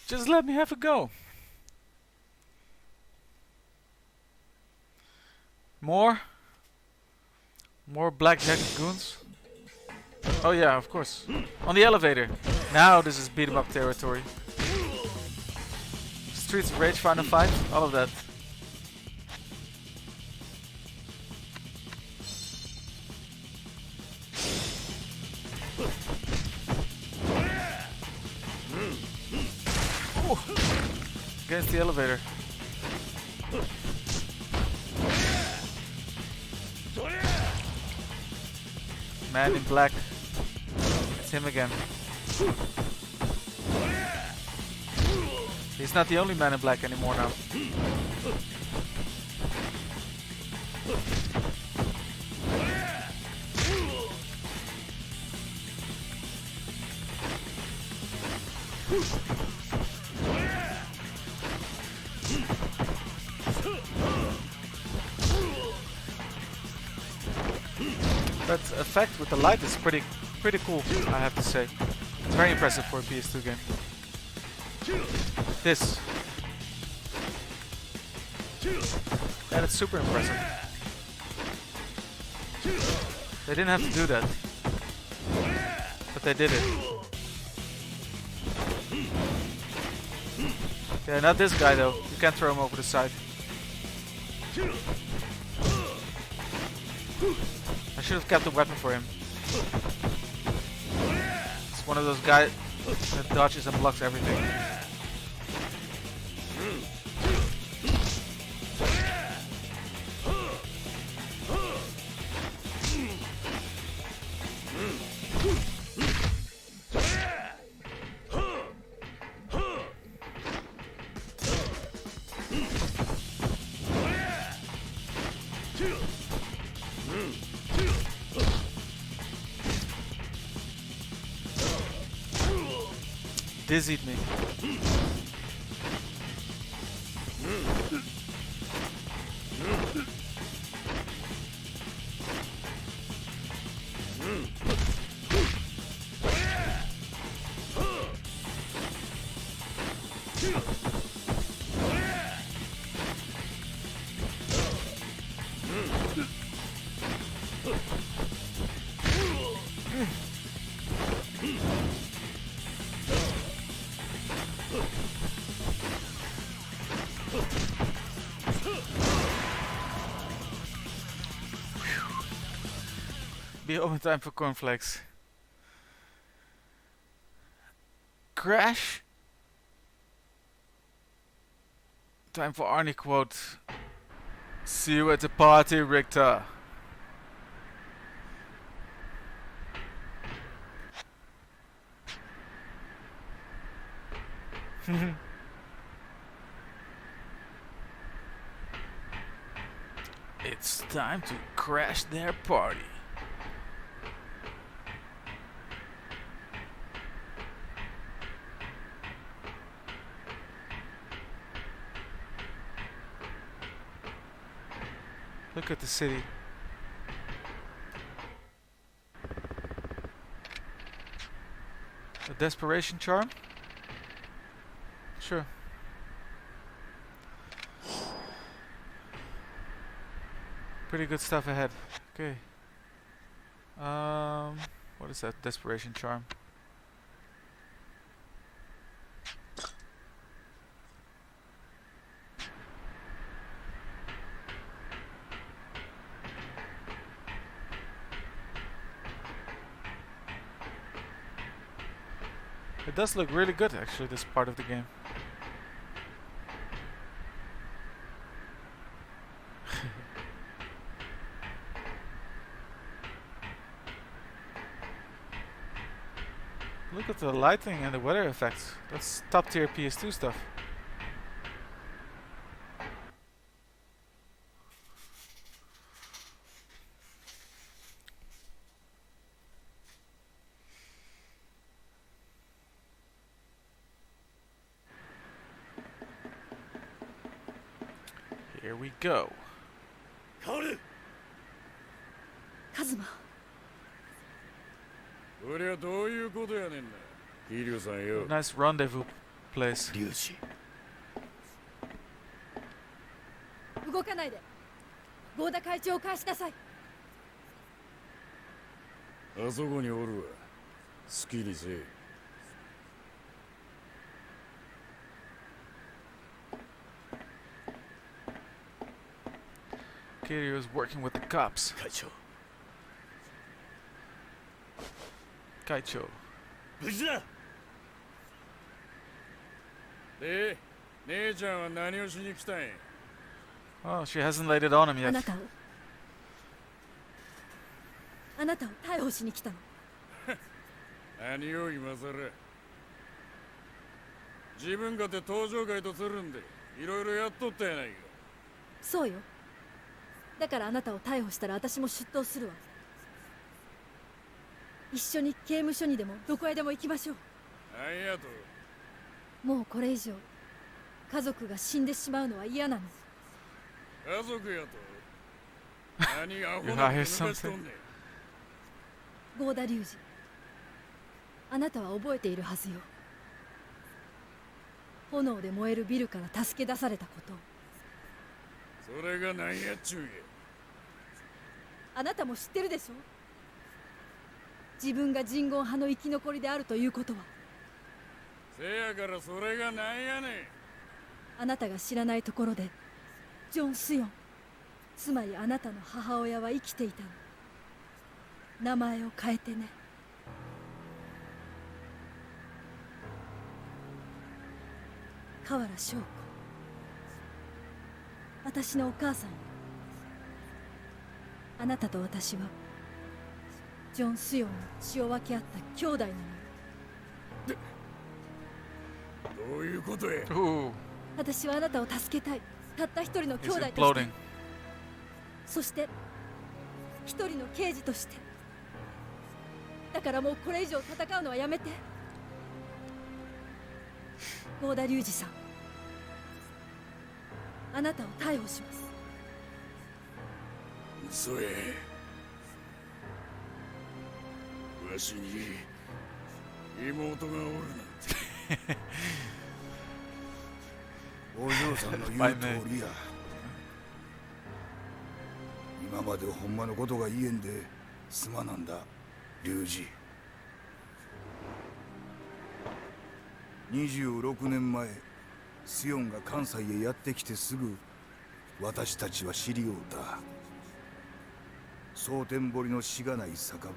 B: Just let me have a go. More black jacket goons. Oh yeah, of course. On the elevator. Now this is beat 'em up territory. Streets of Rage, Final Fight, all of that. Ooh. Against the elevator. Man in black. It's him again. He's not the only man in black anymore now. That effect with the light is pretty cool, I have to say. It's very impressive for a PS2 game. This. And it's super impressive. They didn't have to do that. But they did it. Yeah, not this guy though. You can't throw him over the side. I should have kept the weapon for him. It's one of those guys that dodges and blocks everything. Dizzied me. Be over time for cornflakes. Crash. Time for Arnie quote. See you at the party, Richter. It's time to crash their party. Look at the city. A desperation charm? Sure. Pretty good stuff ahead. Okay. What is that? Desperation charm. It does look really good, actually, this part of the game. Look at the lighting and the weather effects. That's top tier PS2 stuff. Here we go.
F: カズマ、
I: こりゃどういうことやねんな、桐生さんよ。
B: Nice rendezvous place.
D: 龍二、
F: 動かないで。合田会長を返しなさい。
I: あそこにおるわ。好きにせえ。
B: Kiryu is working with the cops.
D: 会長、
B: Kaicho.
D: 無事だ。
I: で、姉ちゃんは何をしに来たんや。
B: Oh, she hasn't laid it on him
F: あ
B: yet.
F: なたを逮捕しに来たの。
I: 何を今さら。自分かて登場会とするんで、いろいろやっとったやないか。
F: そうよ。だからあなたを逮捕したら私も出頭するわ。一緒に刑務所にでもどこへでも行きましょう。
I: なんやと。
F: もうこれ以上家族が死んでしまうのは嫌なの。
I: 家族やと。何がアホ
B: You
I: な
B: hire
I: こと抜かしとんねん。
F: 合田隆二、あなたは覚えているはずよ。炎で燃えるビルから助け出されたこと。
I: それが何やっちゅうんや。
F: あなたも知ってるでしょ。自分が人言派の生き残りであるということは。
I: せやからそれが何やねん。
F: あなたが知らないところでジョン・スヨン、つまりあなたの母親は生きていたの。名前を変えてね。河原翔子、私のお母さんよ。あなたと私はジョン・スヨンの血を分け合った兄弟なのよ。
I: どういうことや。
B: Ooh,
F: 私はあなたを助けたい。たった一人の兄
B: he's
F: 弟として、
B: imploding.
F: そして一人の刑事として。だからもうこれ以上戦うのはやめて。合田隆二さん、あなたを逮捕します。
I: 嘘や。わしに妹がおるなんて。
J: お嬢さんの言う通りや。今までほんまのことが言えんですまなんだ、隆二。26年前、スヨンが関西へやってきてすぐ、私たちは知り合うた。蒼天堀のしがない酒場。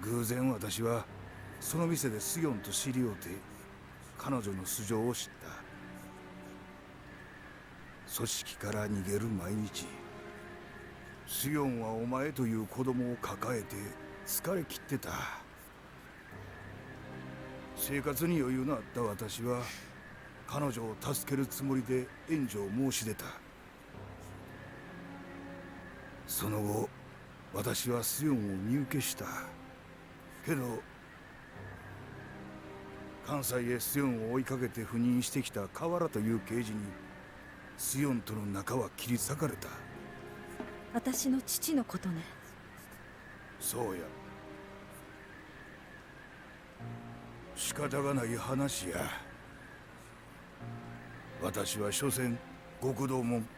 J: 偶然私はその店でスヨンと知り合うて、彼女の素性を知った。組織から逃げる毎日。スヨンはお前という子供を抱えて疲れ切ってた。生活に余裕のあった私は彼女を助けるつもりで援助を申し出た。その後私はスヨンを身請けした。けど関西へスヨンを追いかけて赴任してきた河原という刑事にスヨンとの仲は切り裂かれた。
F: 私の父のことね。
J: そうや。仕方がない話や。私は所詮極道もん。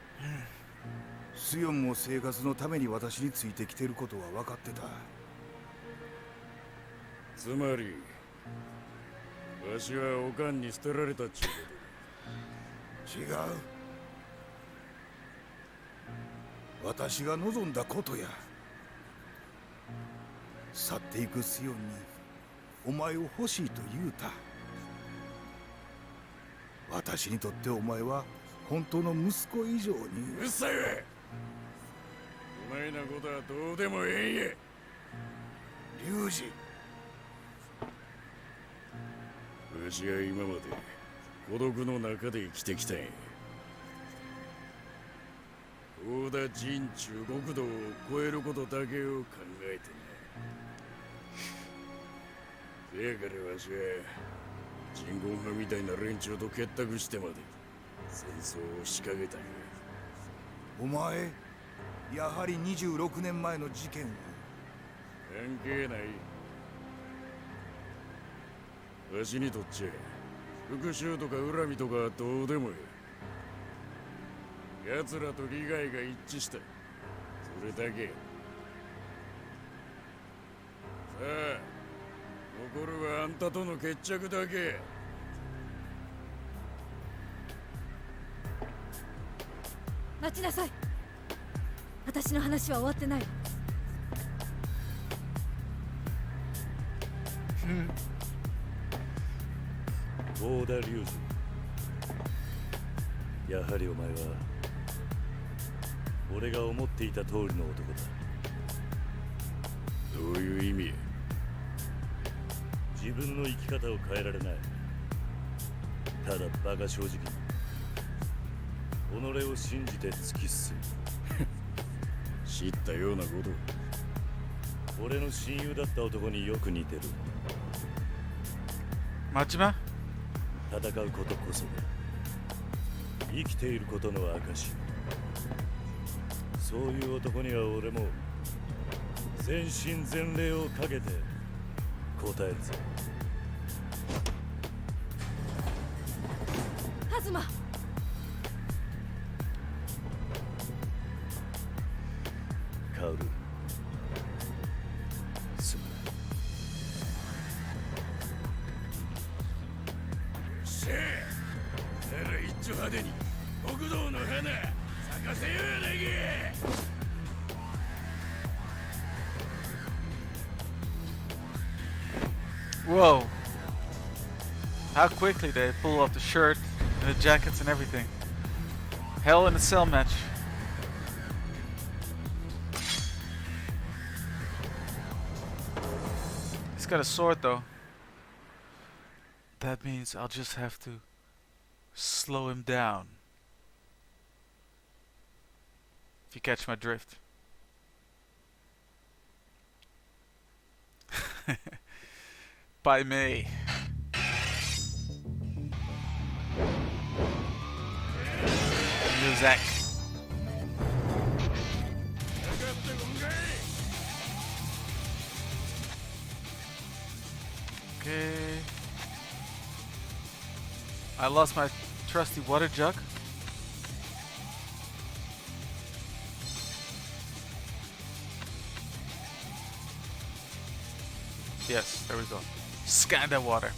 J: スヨンも生活のために私についてきてることは分かってた。
I: つまりわしはおかんに捨てられたっちゅうこと。
J: 違う。私が望んだことや。去っていくスヨンにお前を欲しいと言うた。私にとってお前は本当の息子以上に。
I: うるさいわ。お前のことはどうでもええんや。
J: 龍二。
I: わしは今まで孤独の中で生きてきたんや。大田陣中極道を超えることだけを考えてな。せやからわしは人言派みたいな連中と結託してまで戦争を仕掛けたんや。
J: お前やはり26年前の事件を。
I: 関係ない。わしにとっちゃ復讐とか恨みとかどうでもええ。奴らと利害が一致した、それだけ。さあ残るはあんたとの決着だけ。
F: 待ちなさい。私の話は終わってない。
D: 大田隆二、やはりお前は俺が思っていた通りの男だ。
I: どういう意味や。
D: 自分の生き方を変えられない。ただ馬鹿正直に己を信じて突き進む。
I: 知ったようなこと。
D: 俺の親友だった男によく似てる。
B: マチマ
D: 戦うことこそが生きていることの証。そういう男には俺も全身全霊をかけて答えるぞ。
F: ハズマ。
D: カオル、すまない。
I: しゃあ、なら一丁派手に極道の花咲かせようやないか。
B: Whoa. How quickly they pull off the shirt and the jackets and everything. Hell in a Cell match. He's got a sword though. That means I'll just have to slow him down. If you catch my drift. By me. Music. Okay. I lost my trusty water jug. Yes, there we go. Scan that water.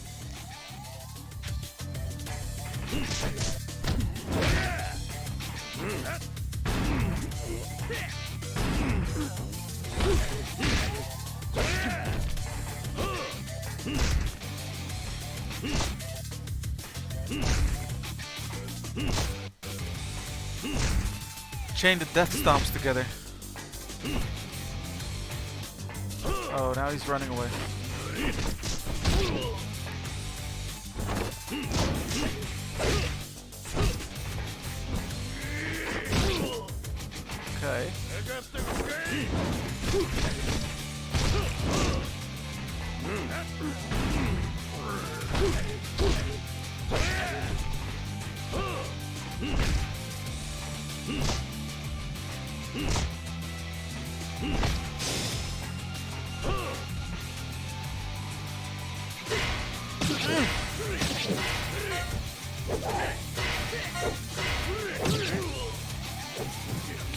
B: Chain the death stomps together. Oh, now he's running away. Okay.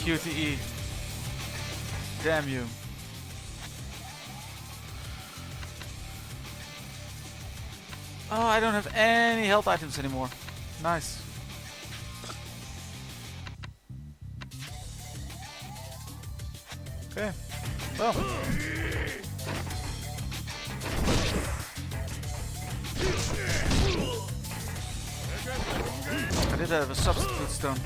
B: QTE. Damn you. Oh, I don't have any health items anymore. Nice. Okay. Well. I did have a substitute stone.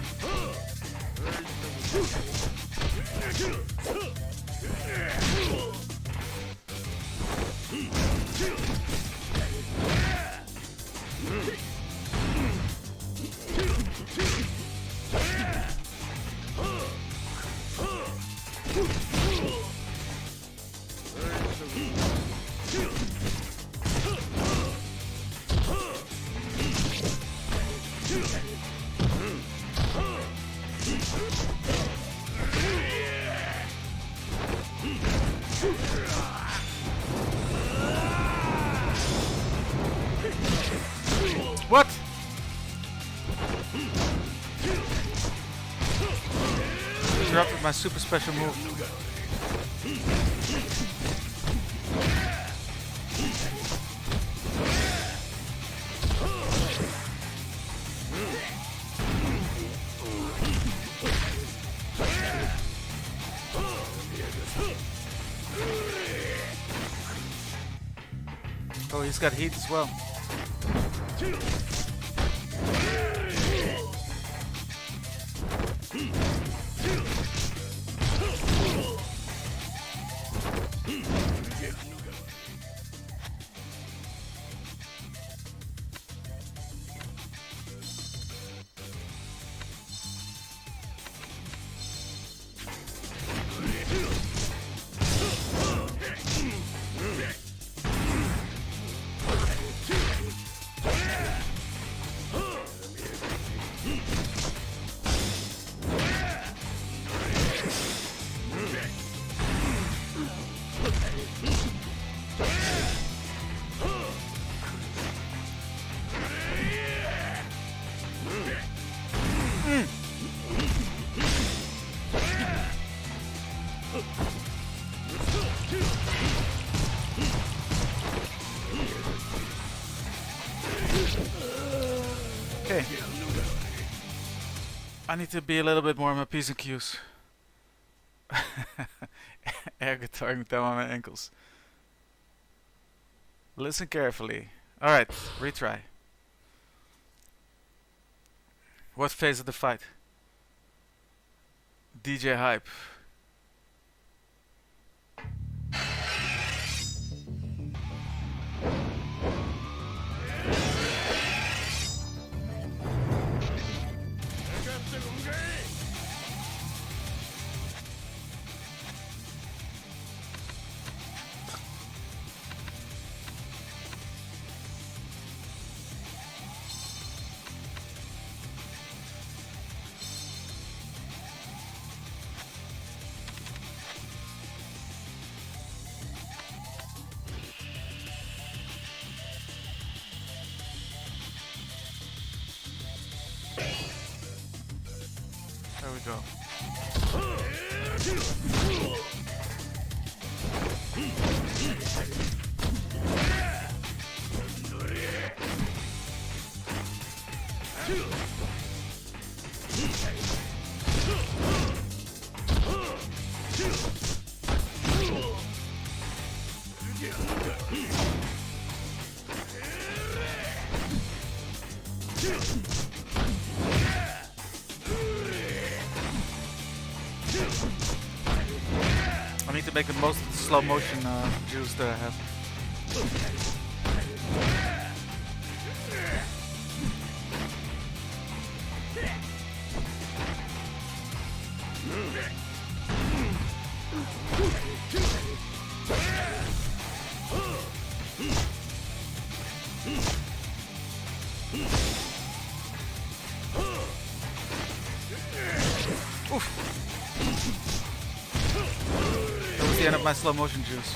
B: What? Interrupted my super special move. Oh, he's got heat as well. Okay. I need to be a little bit more on my P's and Q's. Air guitaring down on my ankles. Listen carefully. Alright, retry. What phase of the fight? DJ Hype. There we go. I need to make the most of the slow motion juice that I have. That was the end of my slow motion juice.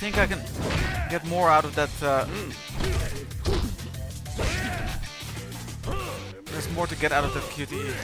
B: think I can get more out of that. There's more to get out of that QTE.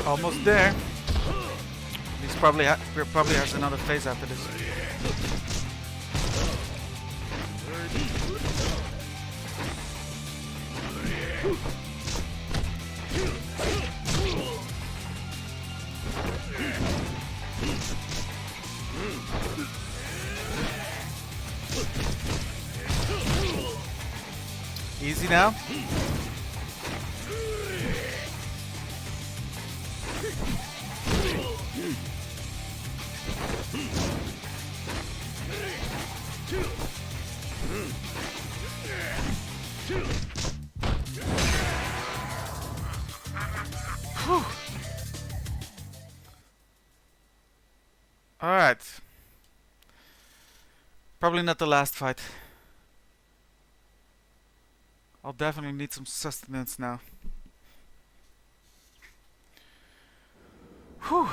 B: Almost there. He's probably has another phase after this. Easy now. Alright. Probably not the last fight. I'll definitely need some sustenance now. Whew.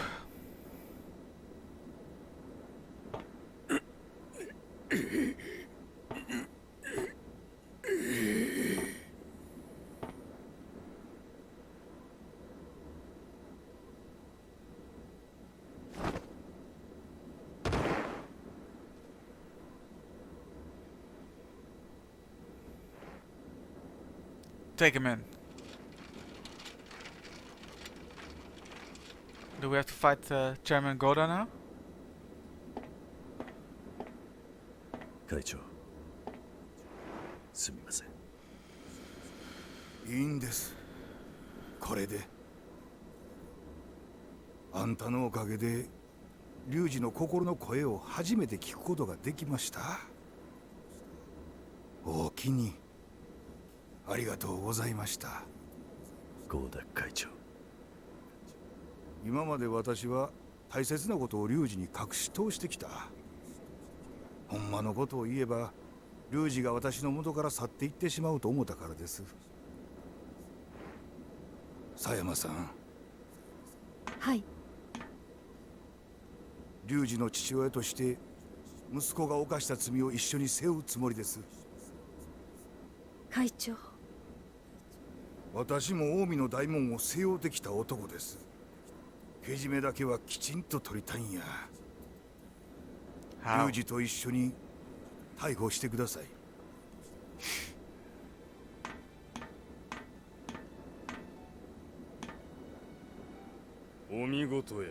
B: Take him in. Do we have to fight Chairman Goda now?
D: 会長すみません。
J: いいんです。これで。あんたのおかげで龍二の心の声を初めて聞くことができました。おおきにありがとうございました。
D: 合田会長。
J: 今まで私は大切なことを龍二に隠し通してきた。ほんまのことを言えば龍二が私の元から去っていってしまうと思ったからです。狭山さん。
F: はい。
J: 龍二の父親として息子が犯した罪を一緒に背負うつもりです。
F: 会長。
J: 私も近江の大門を背負ってきた男です。けじめだけはきちんと取りたいんや。龍二と一緒に逮捕してください。
I: お見事や。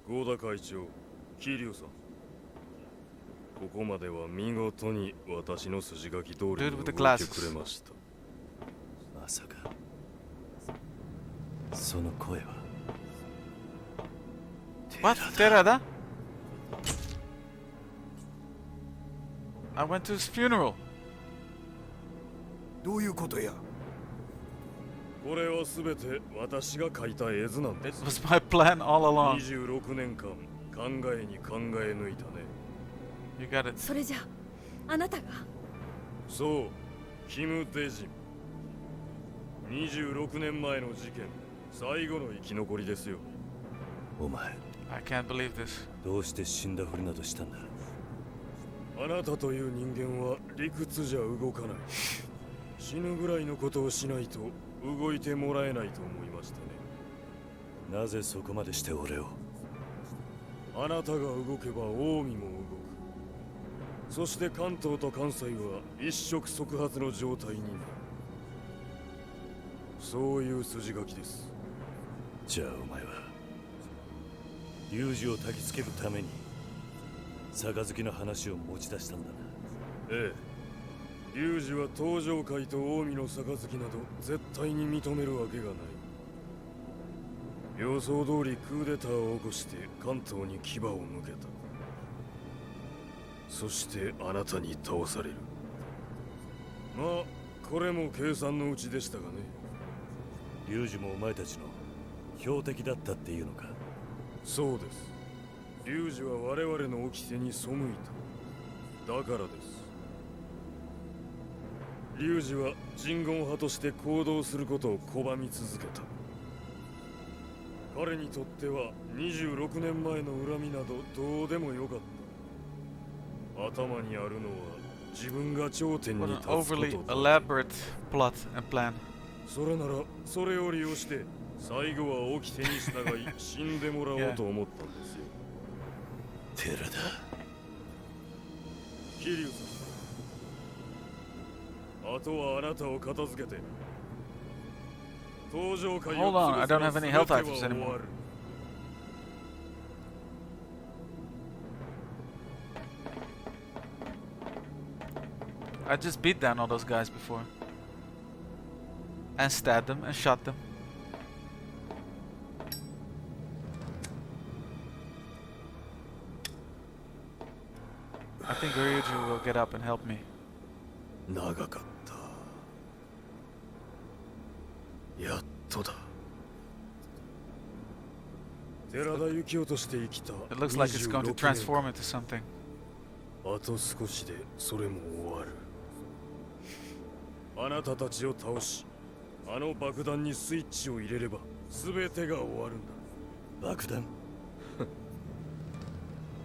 I: 合田会長、桐生さん。ここまでは見事に私の筋書き通りに動いてくれました。
D: まさかその声は
B: What? Terada? I went to his funeral.
J: どういうことや。
I: これはすべて私が描いた絵図なんで
B: It
I: す。
B: was my plan all along.
I: 26年間考えに考え抜いたね。
B: You got it.
F: それじゃあなたが。
I: そう、キム・デジン。26年前の事件、最後の生き残りですよ。
G: お前
B: I can't believe this.
G: どうして死んだふりなどしたんだ。
I: あなたという人間は理屈じゃ動かない。死ぬぐらいのことをしないと動いてもらえないと思いましたね。
G: なぜそこまでして俺を。
I: あなたが動けば近江も動く。そして関東と関西は一触即発の状態になる。そういう筋書きです。
G: じゃあお前は龍二を焚きつけるために杯の話を持ち出したんだな。
I: ええ、龍二は東上界と近江の杯など絶対に認めるわけがない。予想通りクーデターを起こして関東に牙を向けた。そしてあなたに倒される。まあこれも計算のうちでしたがね。
G: 龍二もお前たちの標的だったっていうのか。
I: そうです。龍二は我々の掟に背いた。だからです。龍二は人言派として行動することを拒み続けた。彼にとっては26年前の恨みなどどうでもよかった。頭にあるのは自分が頂点に
B: What
I: 立
B: an
I: つこと
B: overly
I: だ。
B: elaborate plot and plan.
I: それならそれを利用して最後は掟に従い死んでもらおうと思ったんですよ。
G: 寺田。
I: 桐生さん、あとはあなたを片付けて登場会
B: Hold on, I don't have any health items anymore. I just beat down all those guys before. And stabbed them and shot them. I think Ryuji will get up and help me.
I: 長かった。やっとだ。寺田幸雄として生きた
B: It looks like it's going to transform into something.
I: あと少しでそれも終わる。あなたたちを倒し、あの爆弾にスイッチを入れれば全てが終わるんだ。
G: 爆弾。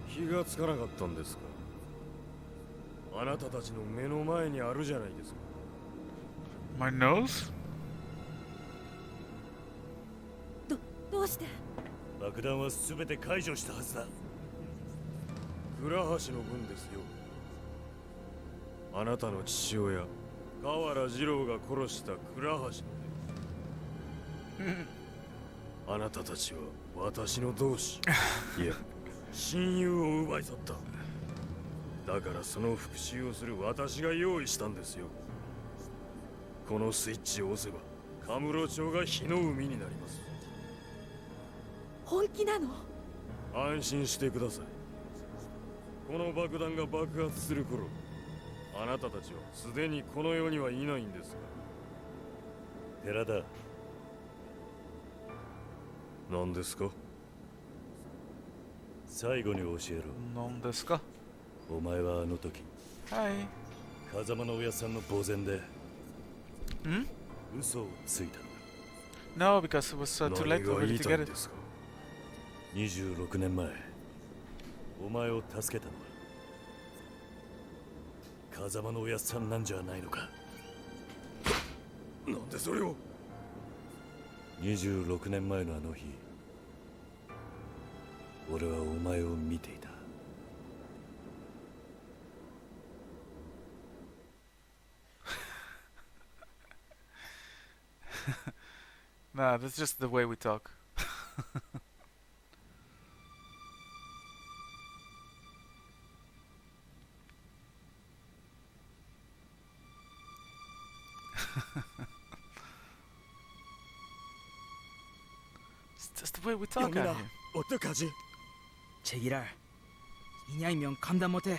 I: 気がつかなかったんですか。あなたたちの目の前にあるじゃないですか。
B: My nose?
F: どうして。
G: 爆弾は全て解除したはずだ。
I: 倉橋の分ですよ。あなたの父親河原二郎が殺した倉橋のです。あなたたちは私の同志いや親友を奪い去った。だからその復讐をする私が用意したんですよ。このスイッチを押せばカムロ町が火の海になります。
F: 本気なの。
I: 安心してください。この爆弾が爆発する頃、あなたたちはすでにこの世にはいないんですが。
G: 寺田。
I: 何ですか。
G: 最後に教えろ。
B: 何ですか。
G: お前はあの時、
B: はい。
G: 風間の親さんの呆然で嘘をついたの
B: No, because it was too late already to get it.
G: 26年前、お前を助けたのは風間の親さんなんじゃないのか。
I: なんでそれを。
G: 26年前のあの日、俺はお前を見ていた。
B: Nah, that's just the way we talk. It's just the way we talk out here.
I: 어떡하지?
K: 제기랄 이냐이면 감당 못해.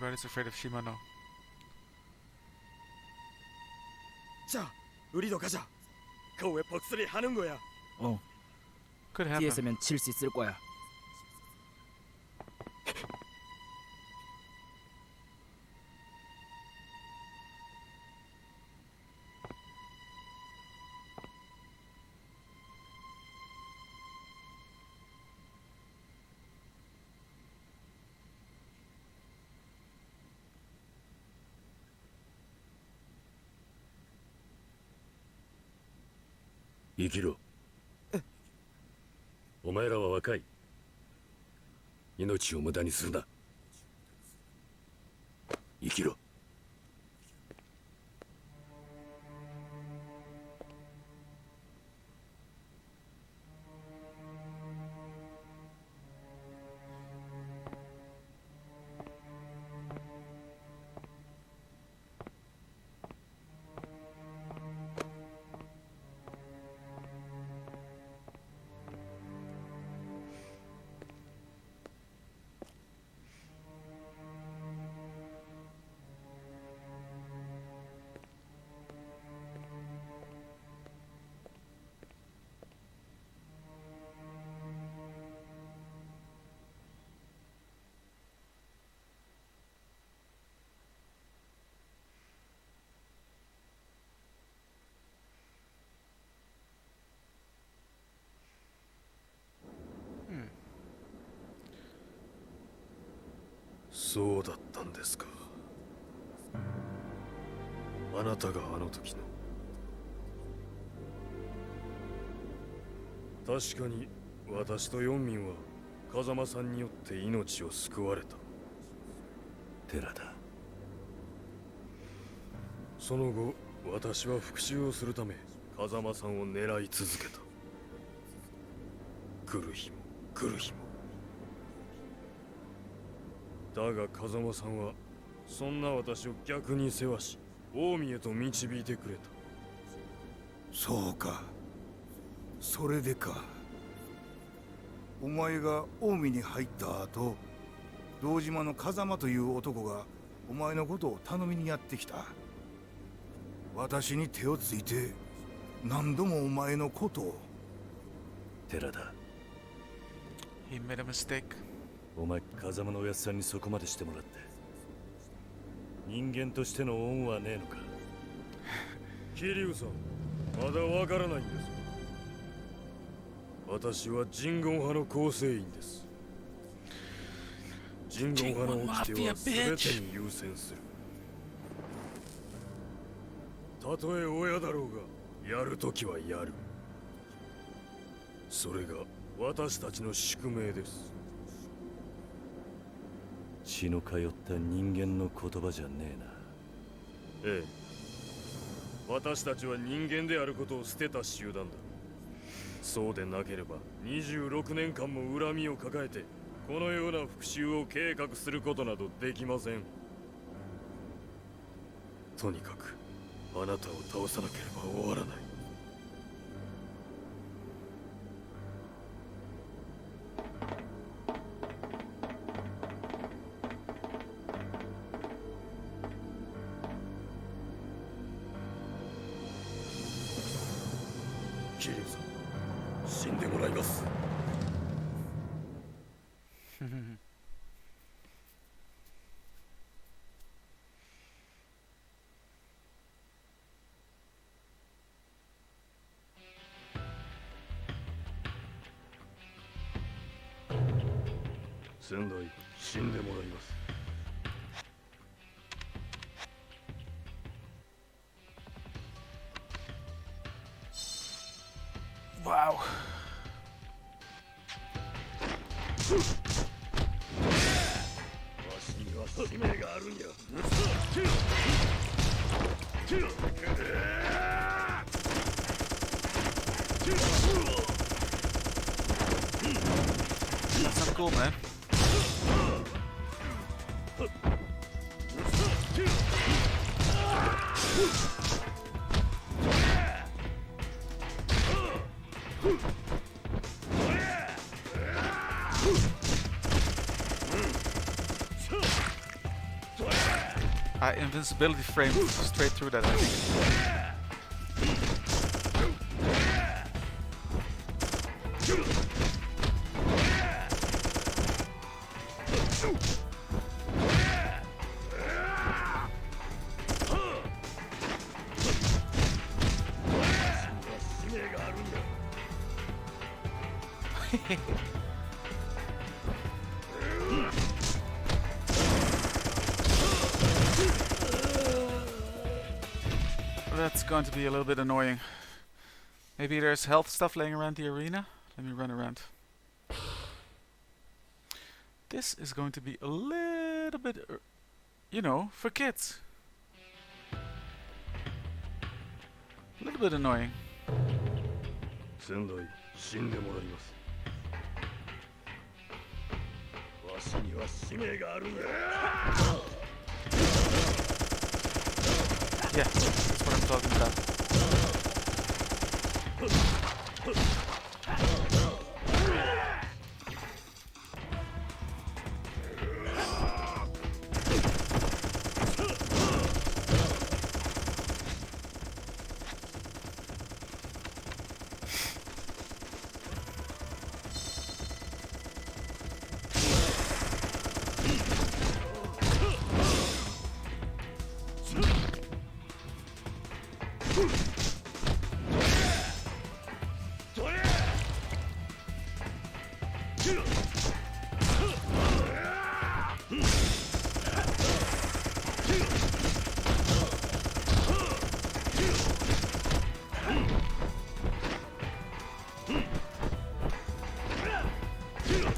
B: Everyone is afraid of Shimano.
I: 자, 우리도 가자. 그 왜 벅소리 하는 거야?
K: 어.
B: Could happen.
K: 뒤에서면 칠 수 있을 거야.
G: 生きろ。お前らは若い。命を無駄にするな。生きろ。
I: そうだったんですか。あなたがあの時の。確かに私と四民は風間さんによって命を救われた。
G: 寺だ。
I: その後、私は復讐をするため風間さんを狙い続けた。来る日も来る日も。だが風間さんはそんな私を逆に世話し、近江へと導いてくれた。
J: そうか、それでか。お前が近江に入った後、堂島の風間という男がお前のことを頼みにやってきた。私に手をついて何度もお前のことを。
G: 寺だ。
B: He made a mistake.
G: お前風間のおやつさんにそこまでしてもらって人間としての恩はねえのか。
I: 桐生さん、まだわからないんです。私は人言派の構成員です。人言派の掟は全てに優先する。たとえ親だろうがやるときはやる。それが私たちの宿命です。
G: 血の通った人間の言葉じゃねえな。
I: ええ、私たちは人間であることを捨てた集団だ。そうでなければ26年間も恨みを抱えてこのような復讐を計画することなどできません。とにかくあなたを倒さなければ終わらない。桐生さん、死んでもらいます。先代、死んでもらいます。
B: Wow.
I: わしには使命があるんや。
B: That's not cool, man. Invincibility frame straight through that, I think. That's going to be a little bit annoying. Maybe there's health stuff laying around the arena. Let me run around. This is going to be a little bit, you know, for kids. A little bit annoying. Yeah, that's what I'm talking about.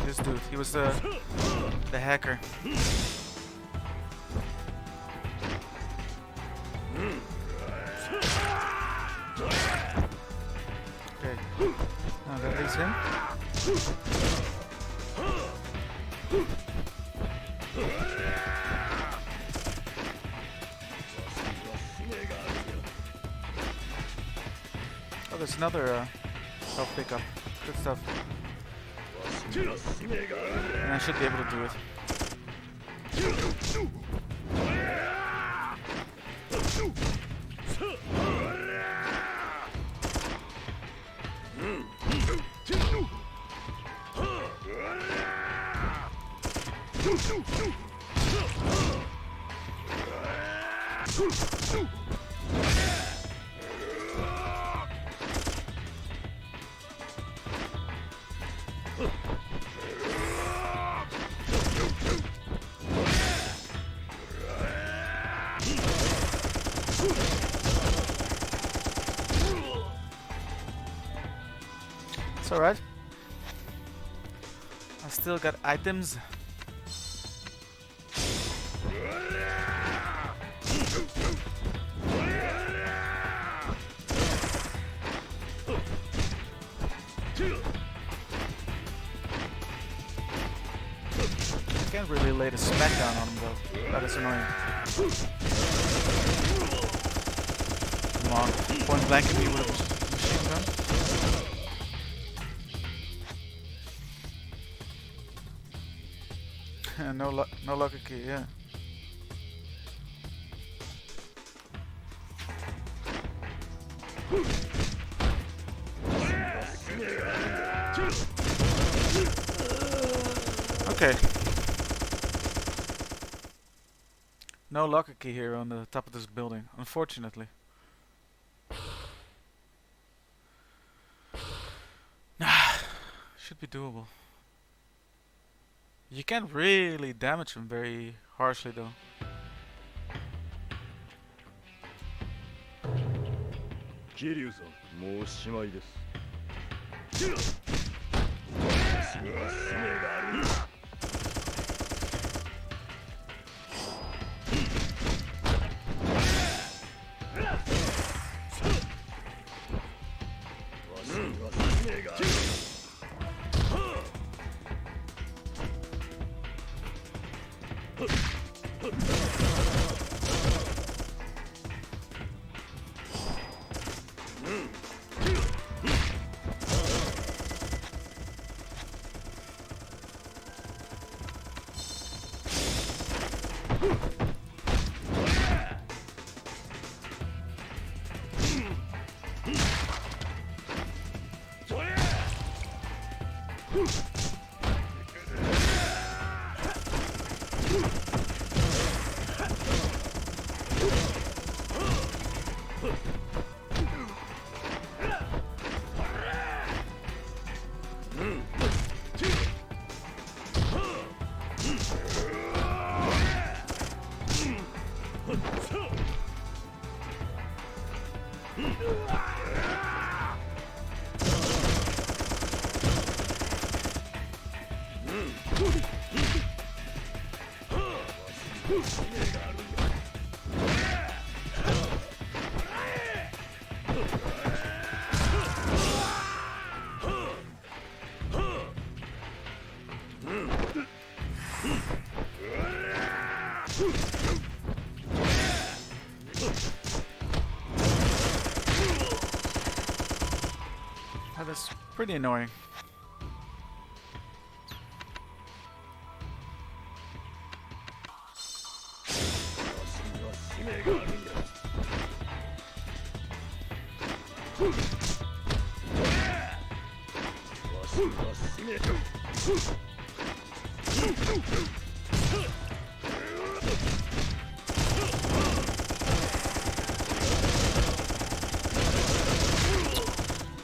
B: This dude, he was the hacker. Okay, now that is him. Oh, there's another health pickup. Good stuff. And I should be able to do it. It's alright. I still got items. Can't really lay the smackdown on him though. That is annoying. Come on, point blank at me with a machine gun. No locker key, yeah. Okay. No locker key here on the top of this building, unfortunately. Should be doable. You can't really damage him very harshly though.
D: Kiryu-san, もうしまいです。
B: That is pretty annoying.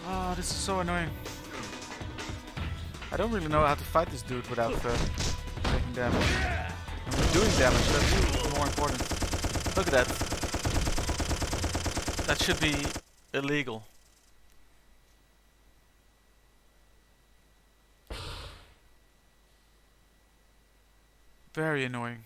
B: Oh, this is so annoying. I don't really know how to fight this dude without taking damage. And doing damage, that's more important. Look at that. That should be illegal. Very annoying.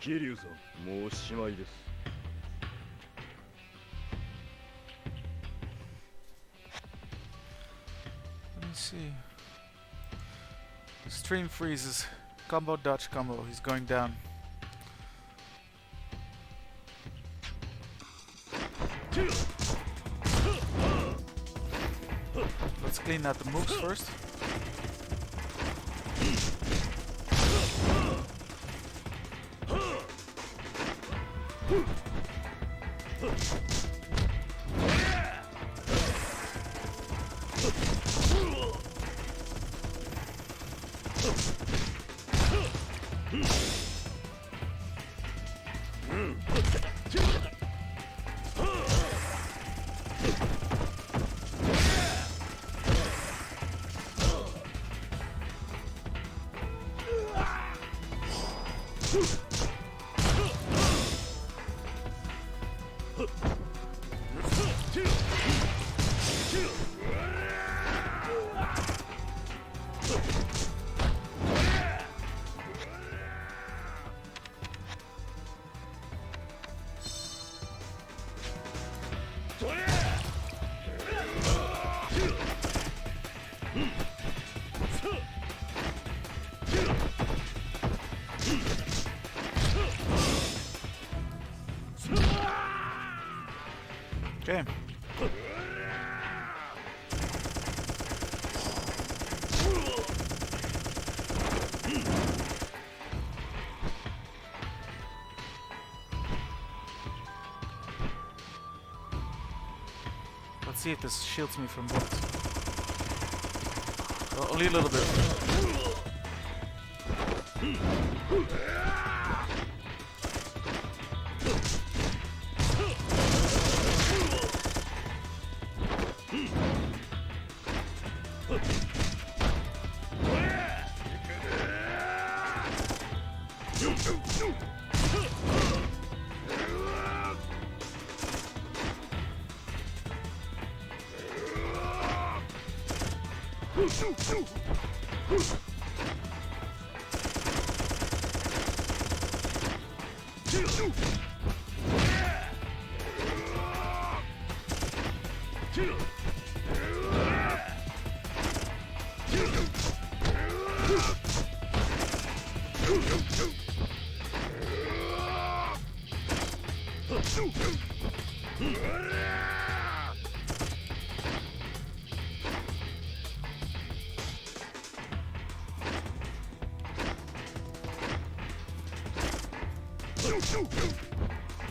I: Kiryu-san, もうしまいです。
B: Let me see. The stream freezes. Combo dodge combo. He's going down. Let's clean out the moves first. Okay. Let's see if this shields me from bullets. Well, only a little bit.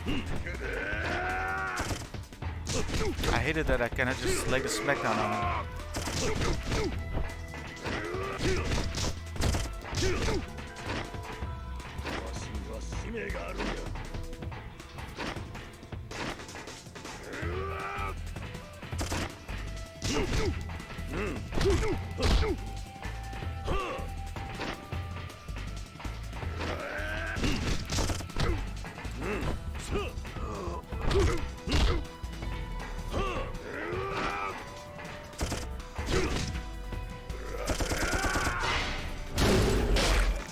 B: I hated that I cannot just lay the smackdown on him.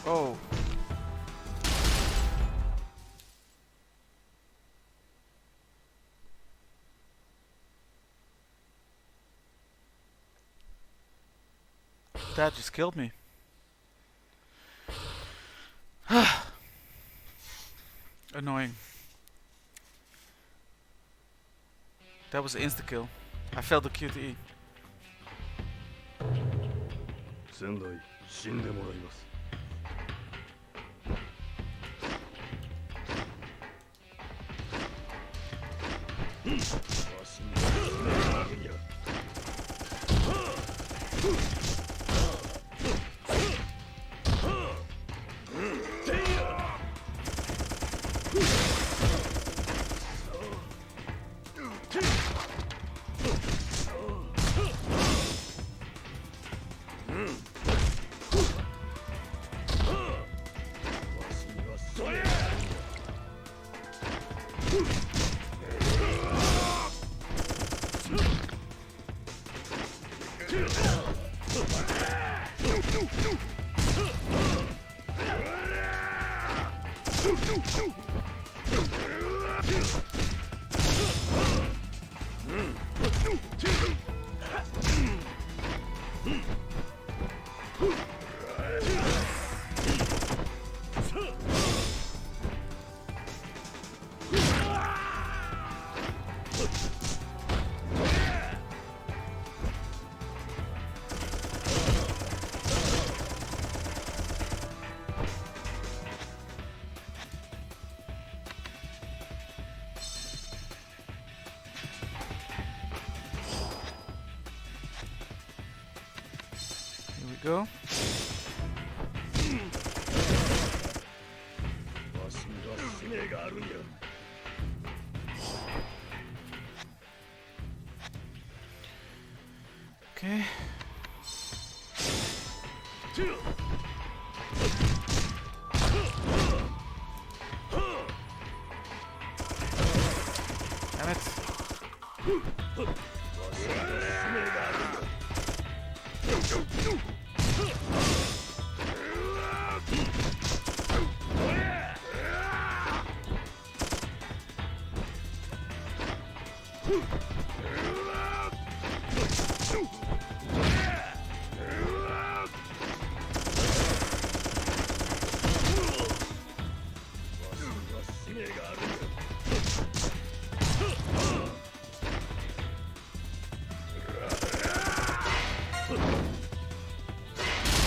B: Oh. That just killed me. Annoying. That was an insta-kill. I failed the QTE.
I: 仙台死んでもらいます。わしにはあるんや。
B: Go. Okay. Damn it.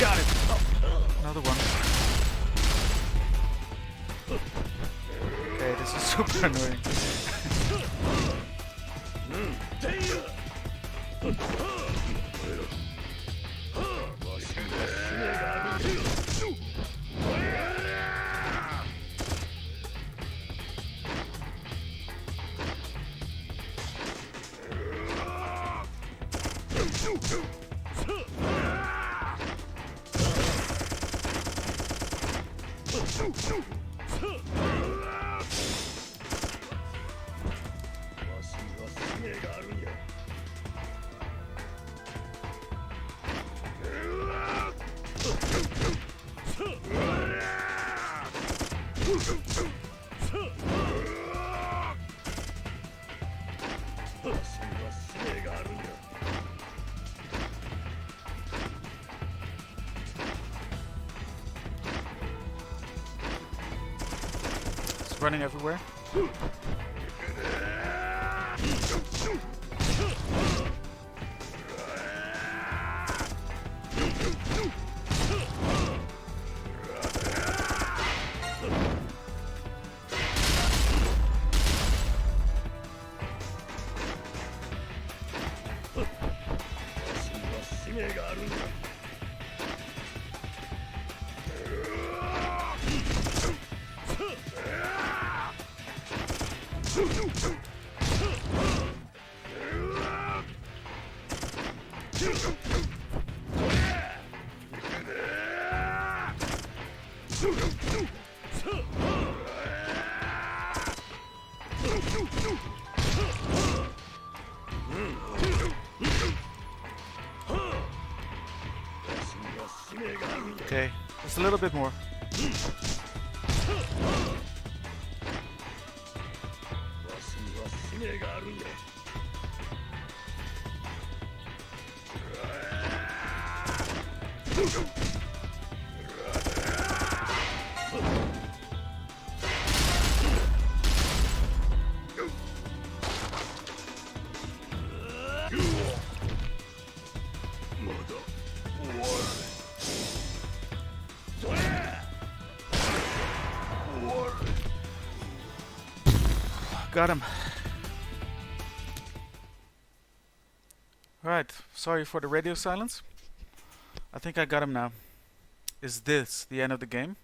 B: Got it. Oh, another one. Okay, this is super annoying. It's running everywhere. Okay, just a little bit more. Got him. Alright, sorry for the radio silence. I think I got him now. Is this the end of the game?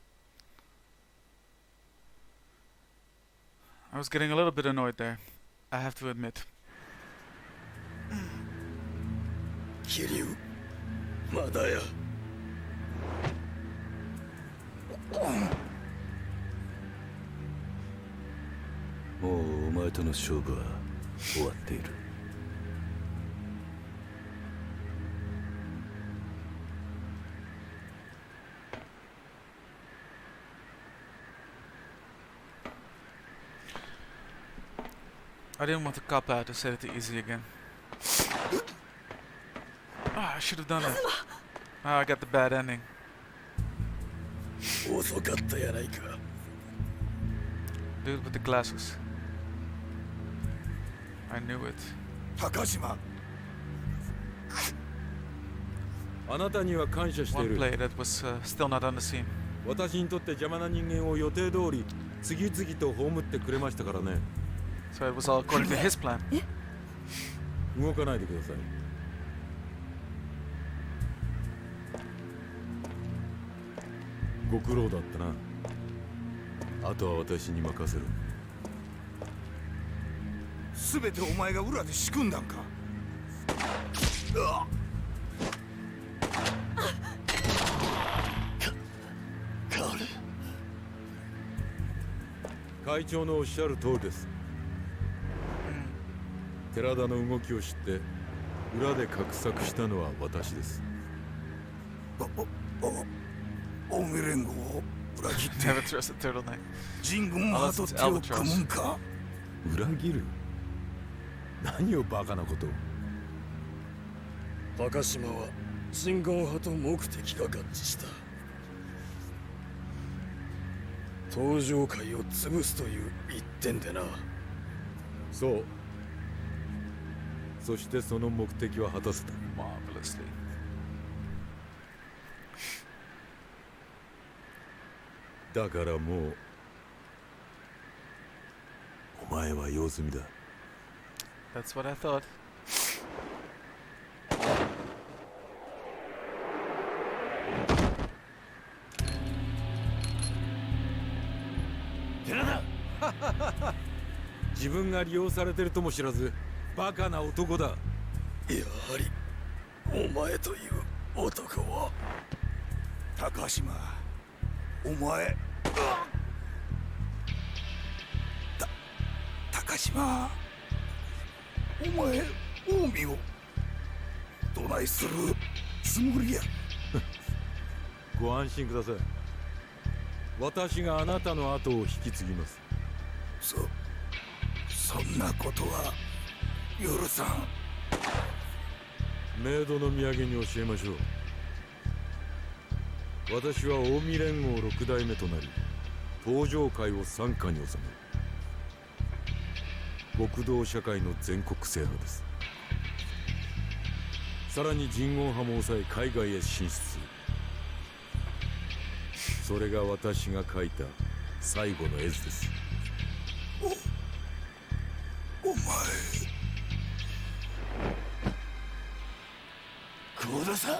B: I was getting a little bit annoyed there, I have to admit.
I: Kiryu, まだや。
G: もうお前との勝負は終わっている。
B: I didn't want to cop out and set it to easy again. Ah, I should have done that. Ah, I got the bad ending.
I: 遅かったやないか。
B: Dude with the glasses. I knew it.
J: 高島。
I: あなたには感謝してい
B: One
I: る。
B: play that was still not on the scene.
I: 私にとって邪魔な人間を予定通り次々と葬ってくれましたからね。
B: So it was all according to his plan.
I: 動かないでください。ご苦労だったな。あとは私に任せる。
J: すべてお前が裏で仕組んだんか。
I: 会長のおっしゃる通りです。寺田の動きを知って裏で画策したのは私です。
J: オメ連合を裏切って
B: Never trust a turtleneck.
J: 人軍派と手を組むんか。
I: 裏切る？何をバカなことを。高島は人言派と目的が合致した。登場界を潰すという一点でな。そう。そしてその目的は果たせた。
B: Marvelously.
I: だからもうお前は用済みだ。
B: That's what I thought.
I: 寺田自分が利用されてるとも知らずバカな男だ。やはりお前という男は。
J: 高島、お前。高島、お前近江をどないするつもりや。
I: ご安心ください。私があなたの後を引き継ぎます。
J: そんなことは許さん。
I: メイドの土産に教えましょう。私は近江連合6代目となり東上界を傘下に収め極道社会の全国制覇です。さらに人言派も抑え海外へ進出する。それが私が描いた最後の絵図です。
J: お前幸田さん。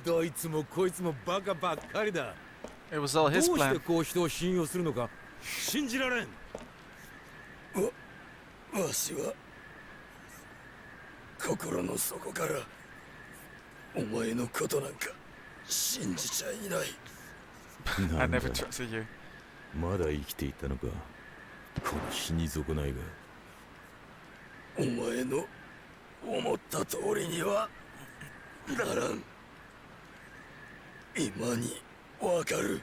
I: どいつもこいつもバカばっかりだ。
B: It was all his
I: どうして
B: plan.
I: こう人を信用するのか信じられん。わしは心の底からお前のことなんか信じちゃいない。
B: I never trusted you.
G: まだ生きていたのか、この死に損ないが。
I: お前の思った通りにはならん。今にわかる。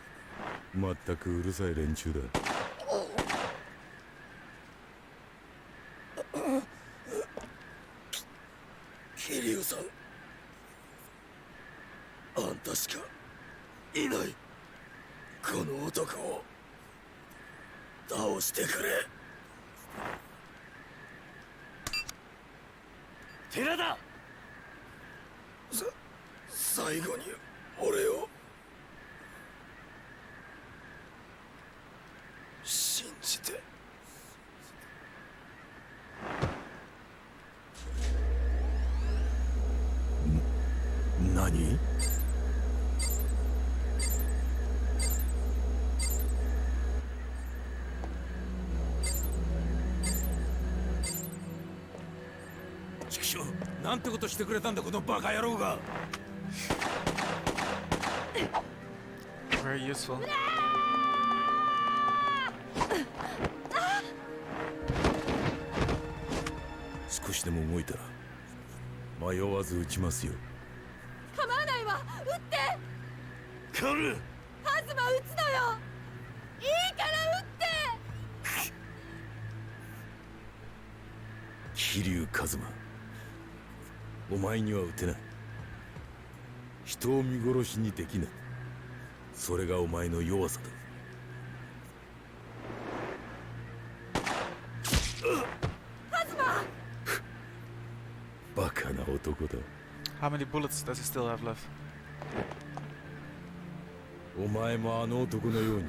G: まったくうるさい連中だ。
I: 桐生さん、あんたしかいない。この男を倒してくれ。寺田、最後に俺を信じて。
G: 何？
C: 畜生、なんてことしてくれたんだこのバカ野郎が。
B: Very useful.
G: 少しでも動いたら迷わず撃ちますよ。
F: 構わないわ、撃って。
I: カル、
F: ハズマ撃つのよ。いいから撃って。
G: 桐生一馬、お前には撃てない。人を見殺しにできない。それがお前の弱さだ。
F: ハズマ。
G: バカな男だ。
B: How many bullets does he still have left?
G: お前もあの男のように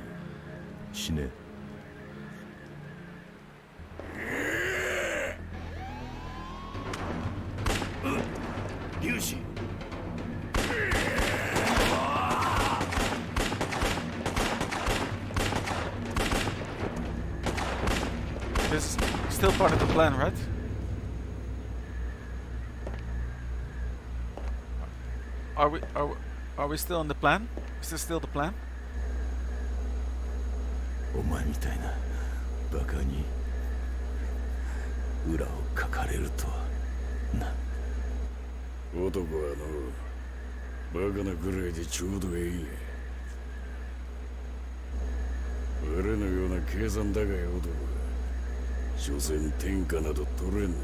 G: 死ね。
I: 粒子。
B: This is still part of the plan, right? Are we still on the plan? Is this still the plan?
G: お前みたいなバカに裏をかかれるとはな。
I: 男はのバカなぐらいでちょうどいい。俺のような計算高い男が所詮天下など取れんね。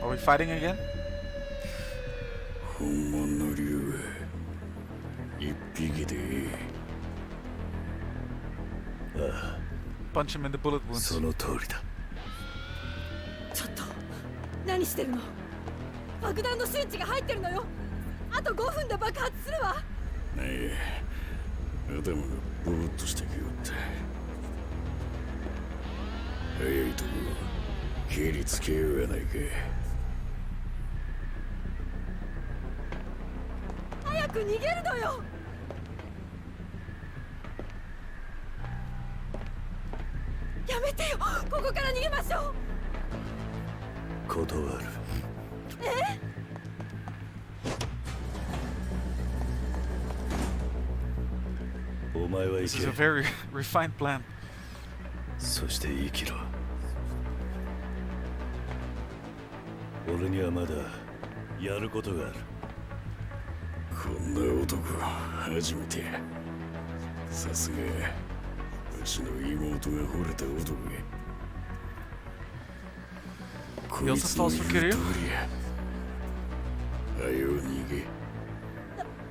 B: Are we fighting again?
I: 本物の竜が一匹でいい。
G: ああ、
B: Punch him in the bullet wounds.
G: その通りだ。
F: ちょっと何してるの。爆弾のスイッチが入ってるのよ。あと5分で爆発するわ。
I: ねえ、頭がボーっとしてきよった。早いとこ蹴りつけようやないか。
F: 早く逃げるのよ。やめてよ、ここから逃げましょう。
G: 断る。お前は
B: This
G: 生
B: is a
G: き
B: very refined plan.
G: そして生きろ。俺にはまだやることがある。
I: こんな男初めてや。さすがうちの妹が惚れた男が。
B: He also falls for Kiryu?
I: はよ逃げ。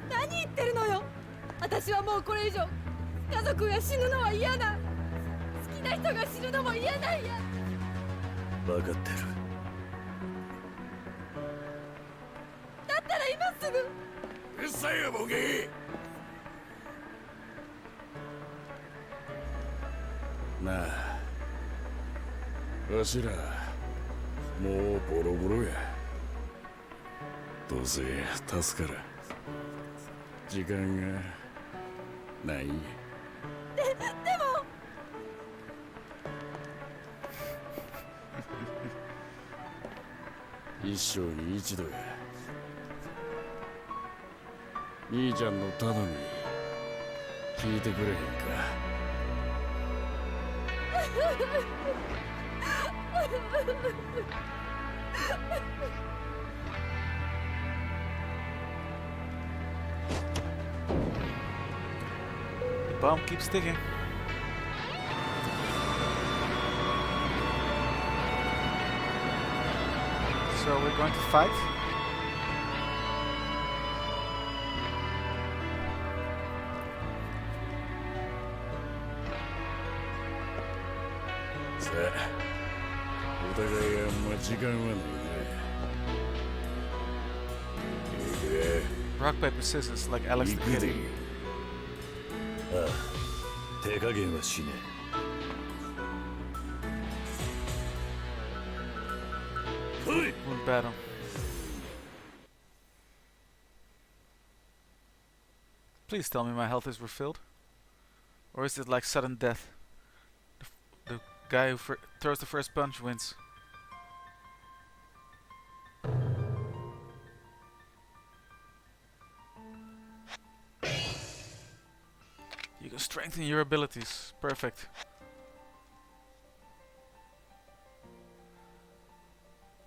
F: 何言ってるのよ。私はもうこれ以上家族が死ぬのは嫌だ。好きな人が死ぬのも嫌なんや。
G: 分かってる。
F: だったら今すぐ。
I: うっさいよボケ。
G: なあ、わしらもうボロボロや。どうせ助からん。時間がない。
F: でも
G: 一生に一度や。兄ちゃんの頼み聞いてくれへんか。
B: The bomb keeps ticking. So we're going to fight.
G: さあ、お互いあんま時間はないね。
B: Rock, paper, scissors, like Alex the Kid.
G: ああ、手加減はしねえ。はい。
B: Wound battle. Please tell me my health is refilled. Or is it like sudden death? The guy who throws the first punch wins. You can strengthen your abilities. Perfect.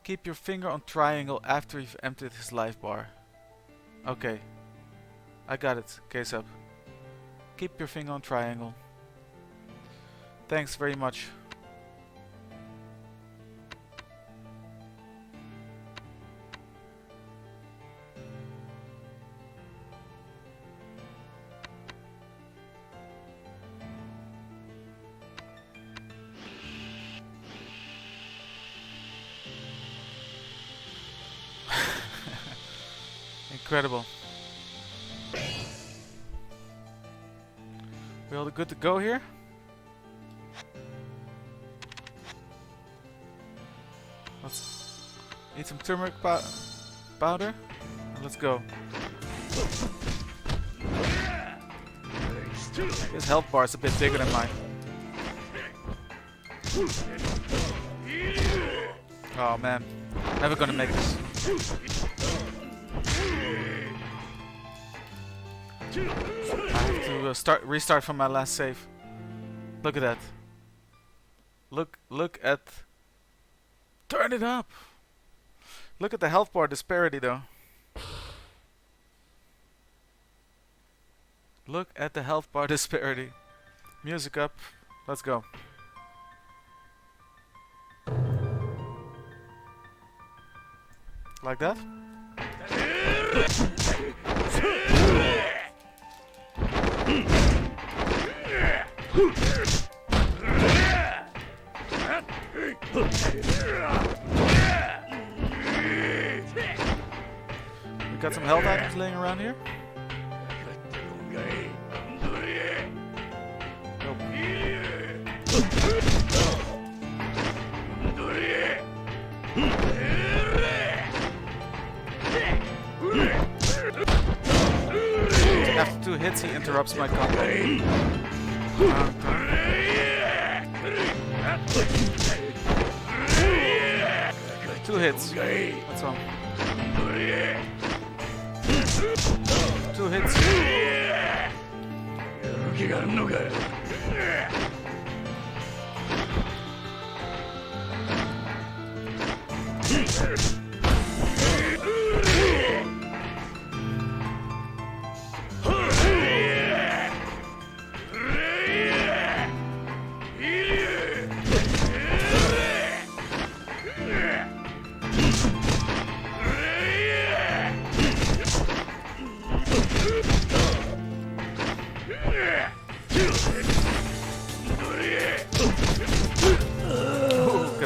B: Keep your finger on triangle after you've emptied his life bar. Okay. I got it. Case up. Keep your finger on triangle. Thanks very much. Incredible. We all good to go here? Let's eat some turmeric powder and let's go. His health bar is a bit bigger than mine. Oh man, never gonna make this. I have to restart from my last save. Look at that. Look at. Turn it up. Look at the health bar disparity, though. Look at the health bar disparity. Music up. Let's go. Like that? We got some health items laying around here. Nope. After 2 hits, he interrupts my combo. 2 hits. That's all. 2 hits.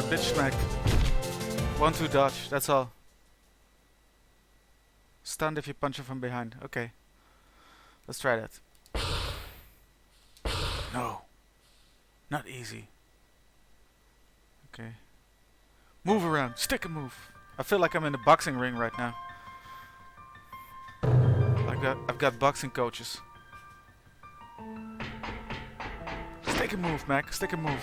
B: Bitch smacked. 1-2 dodge, that's all. Stunned if you punch him from behind. Okay. Let's try that. No. Not easy. Okay. Move around. Stick and move. I feel like I'm in a boxing ring right now. I've got boxing coaches. Stick and move, Mac. Stick and move.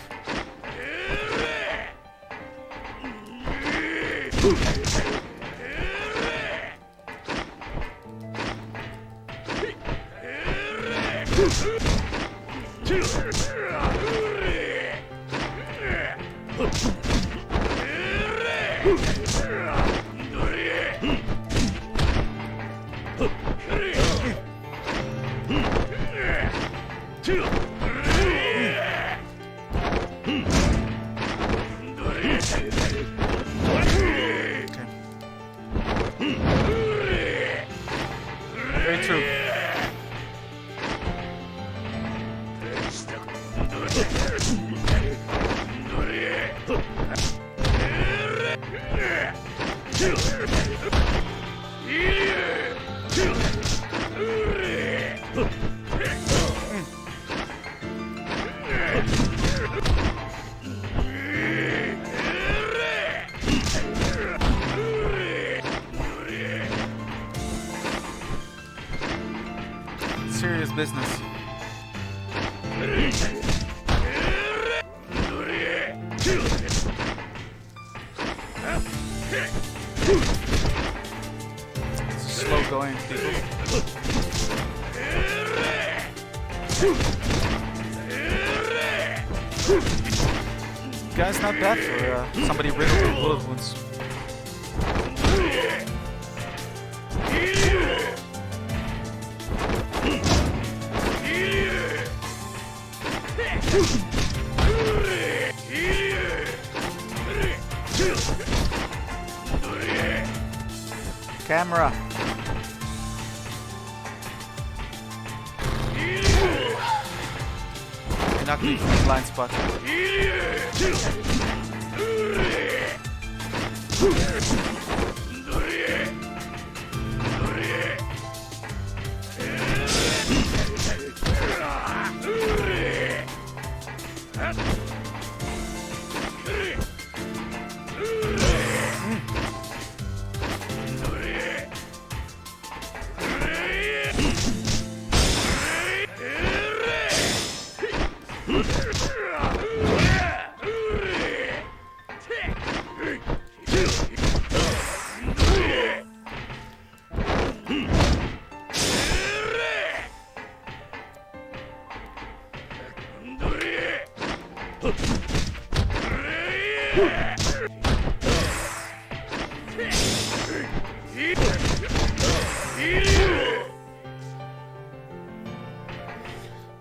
B: Very true. Serious business. It's slow going, people. Guy's not bad for somebody riddled with bullet wounds. Camera. You're not leaving the blind spot.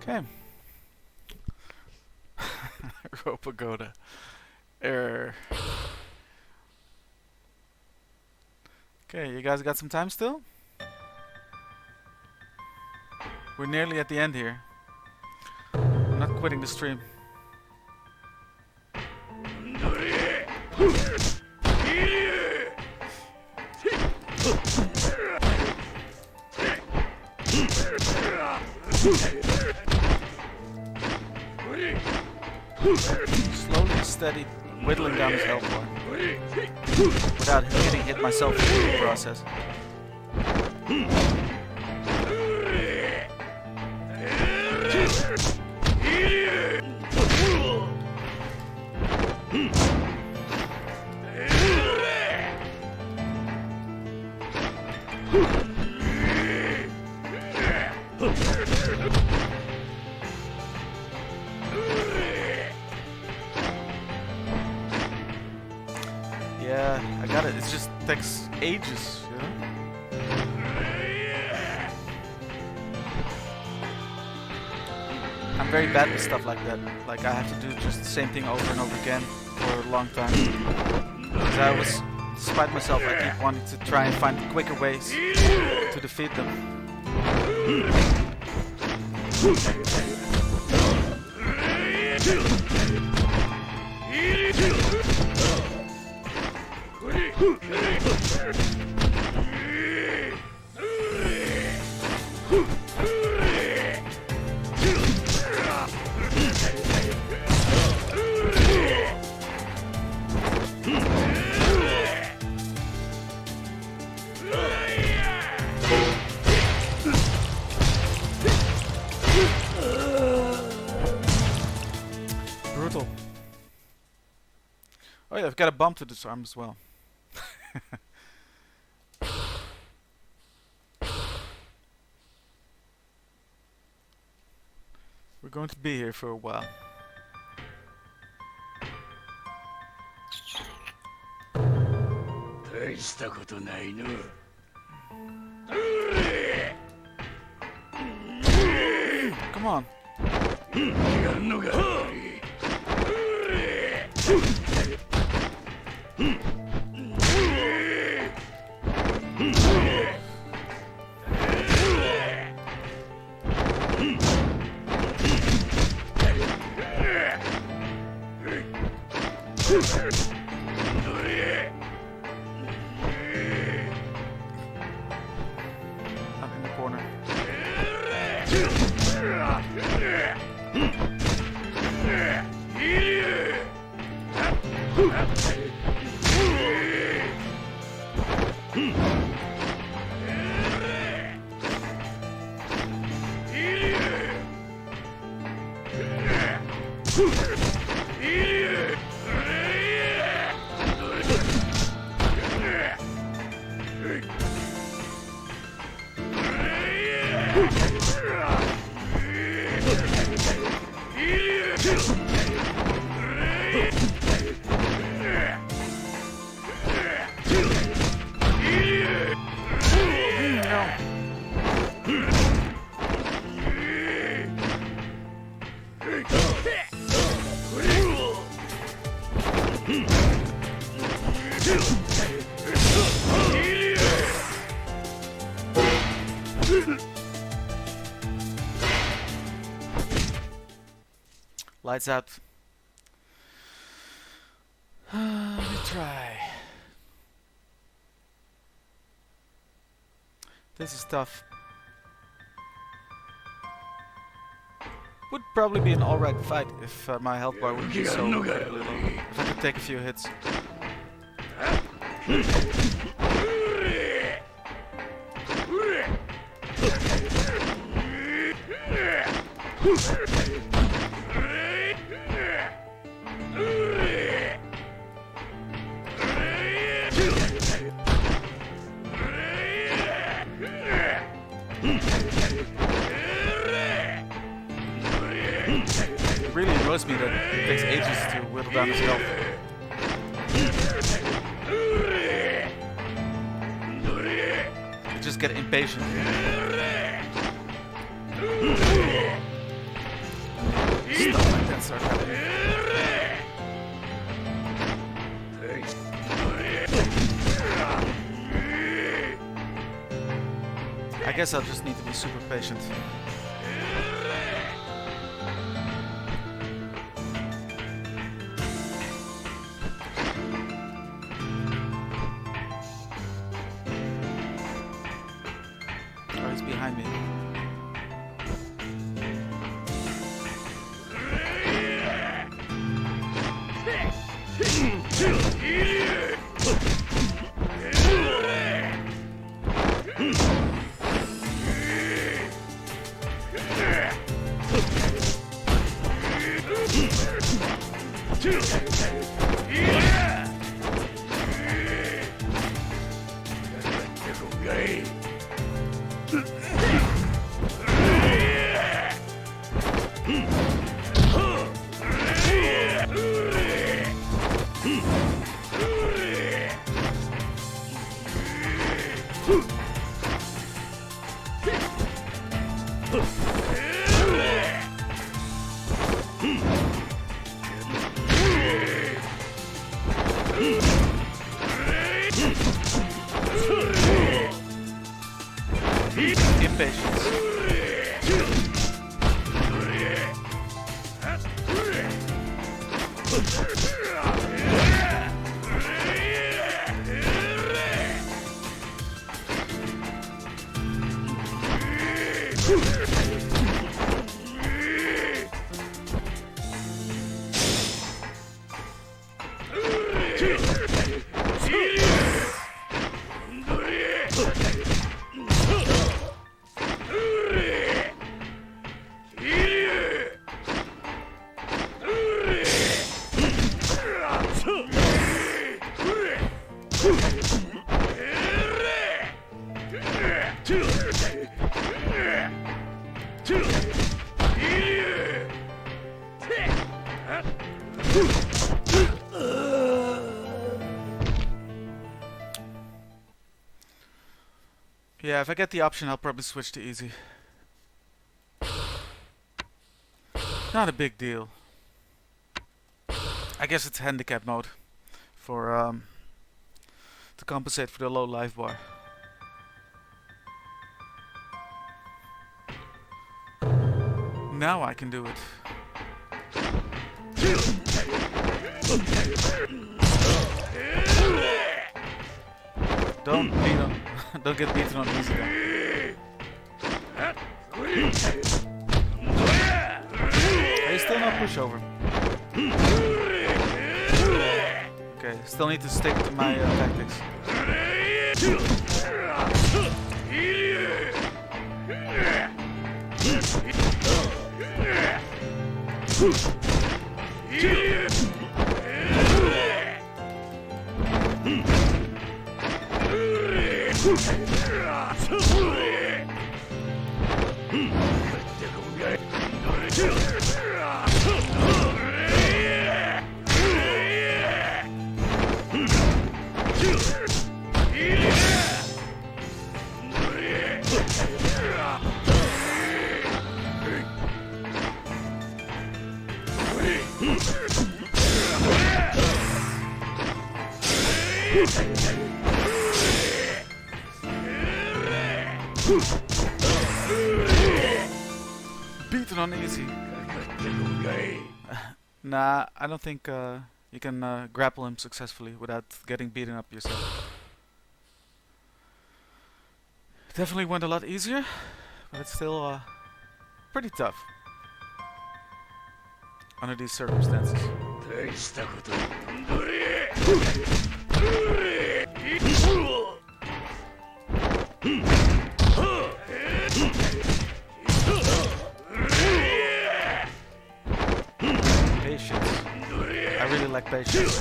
B: Okay. Rope pagoda. Error. Okay, you guys got some time still? We're nearly at the end here. I'm not quitting the stream. Slowly and steady, whittling down his health bar without getting hit myself in the process. Yeah, I got it. It just takes ages, you know? I'm very bad with stuff like that. Like, I have to do just the same thing over and over again for a long time. Because I was, despite myself, I keep wanting to try and find quicker ways to defeat them. portal. Oh yeah, I've got a bomb to disarm as well. We're going to be here for a while. Come on. I'm in the corner. Lights out. Let me try. This is tough. Would probably be an alright fight if my health bar wouldn't be so little. If I could take a few hits. It really annoys me that it takes ages to whittle down his health. I just get impatient. Stuff like that start happening. I guess I'll just need to be super patient. Oh, he's behind me. Impatience. Yeah, if I get the option, I'll probably switch to easy. Not a big deal. I guess it's handicap mode for to compensate for the low life bar. Now I can do it. Don't beat on, don't get beaten on easy though. Hey, still not pushover. Okay, still need to stick to my tactics. Beaten on easy. Nah, I don't think you can grapple him successfully without getting beaten up yourself. Definitely went a lot easier, but it's still pretty tough under these circumstances. Patience. I really like patience.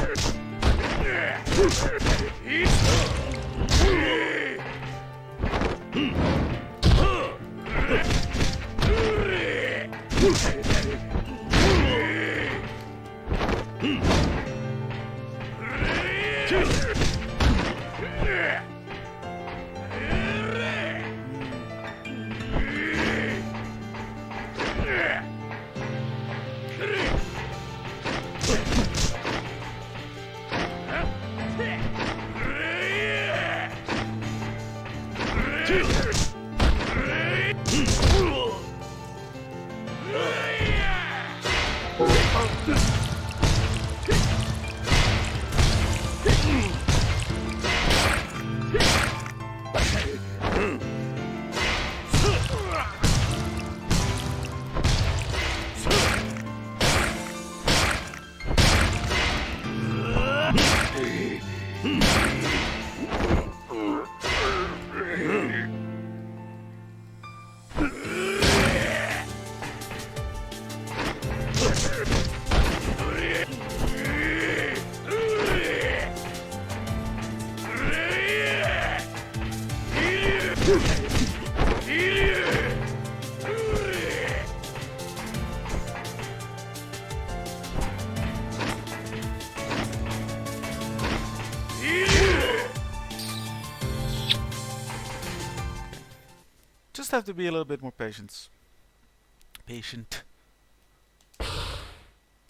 B: Just have to be a little bit more patient.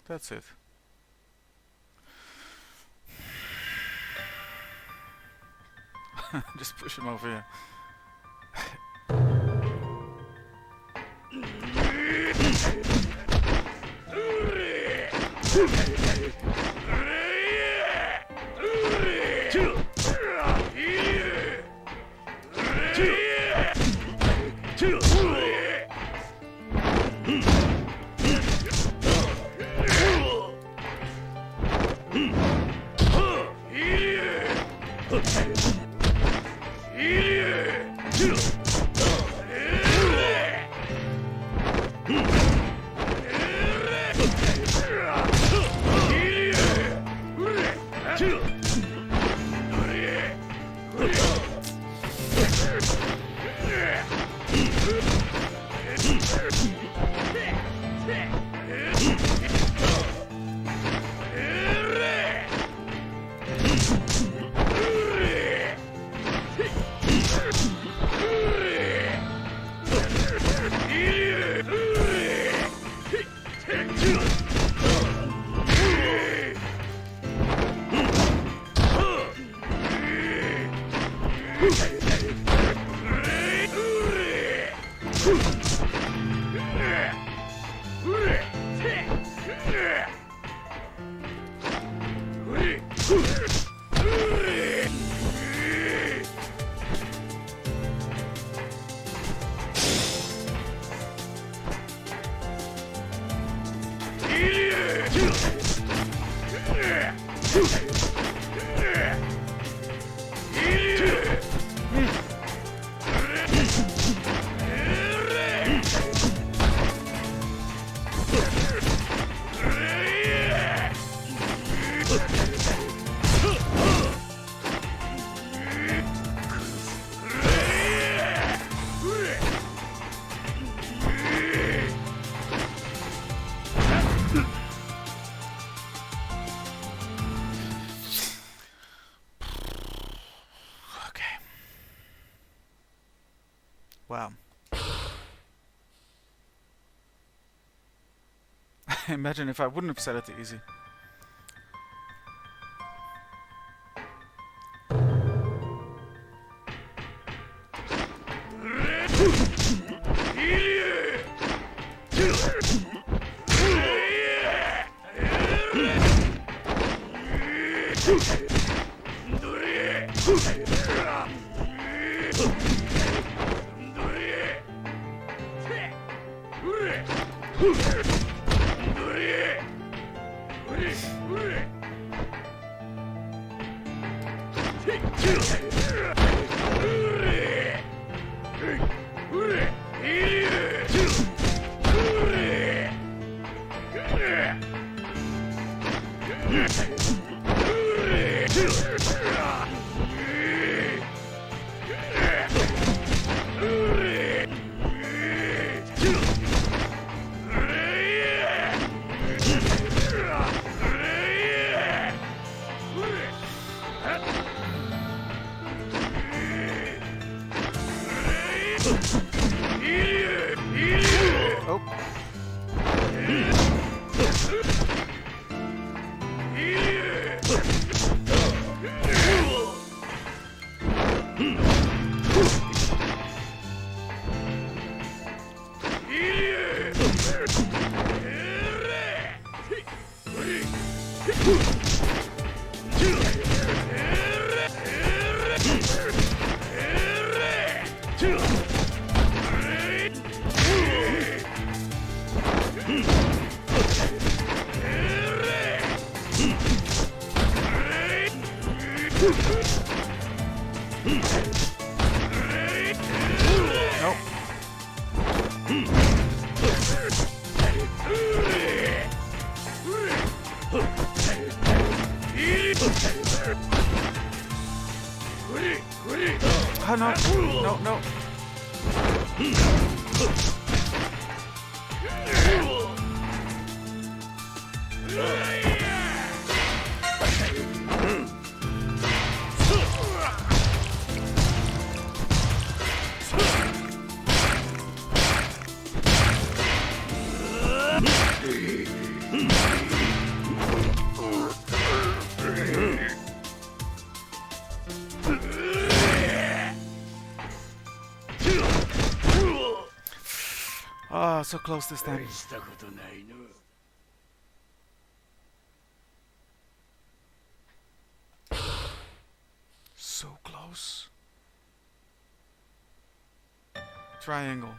B: That's it. Just push him over here. Wow. Imagine if I wouldn't have set it to easy. Oh no, no, no. Oh, so close this time. So close. Triangle.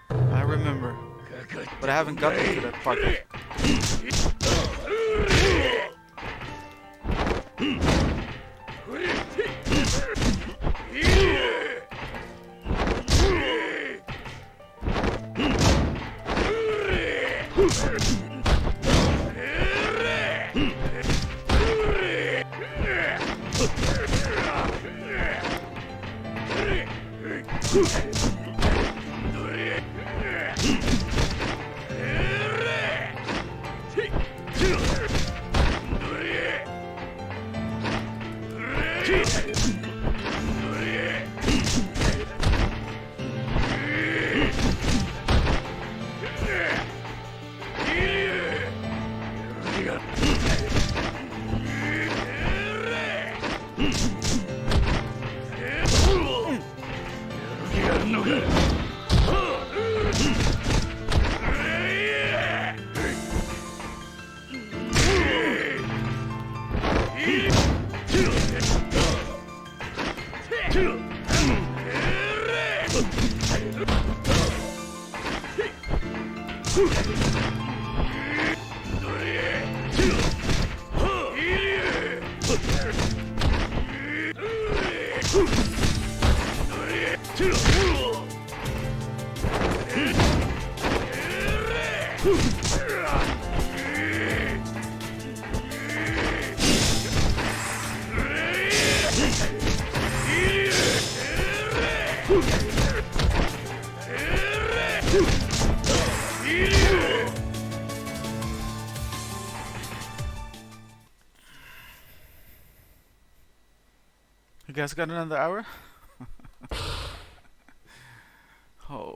B: I remember, but I haven't gotten to that part yet. guys got another hour? Oh.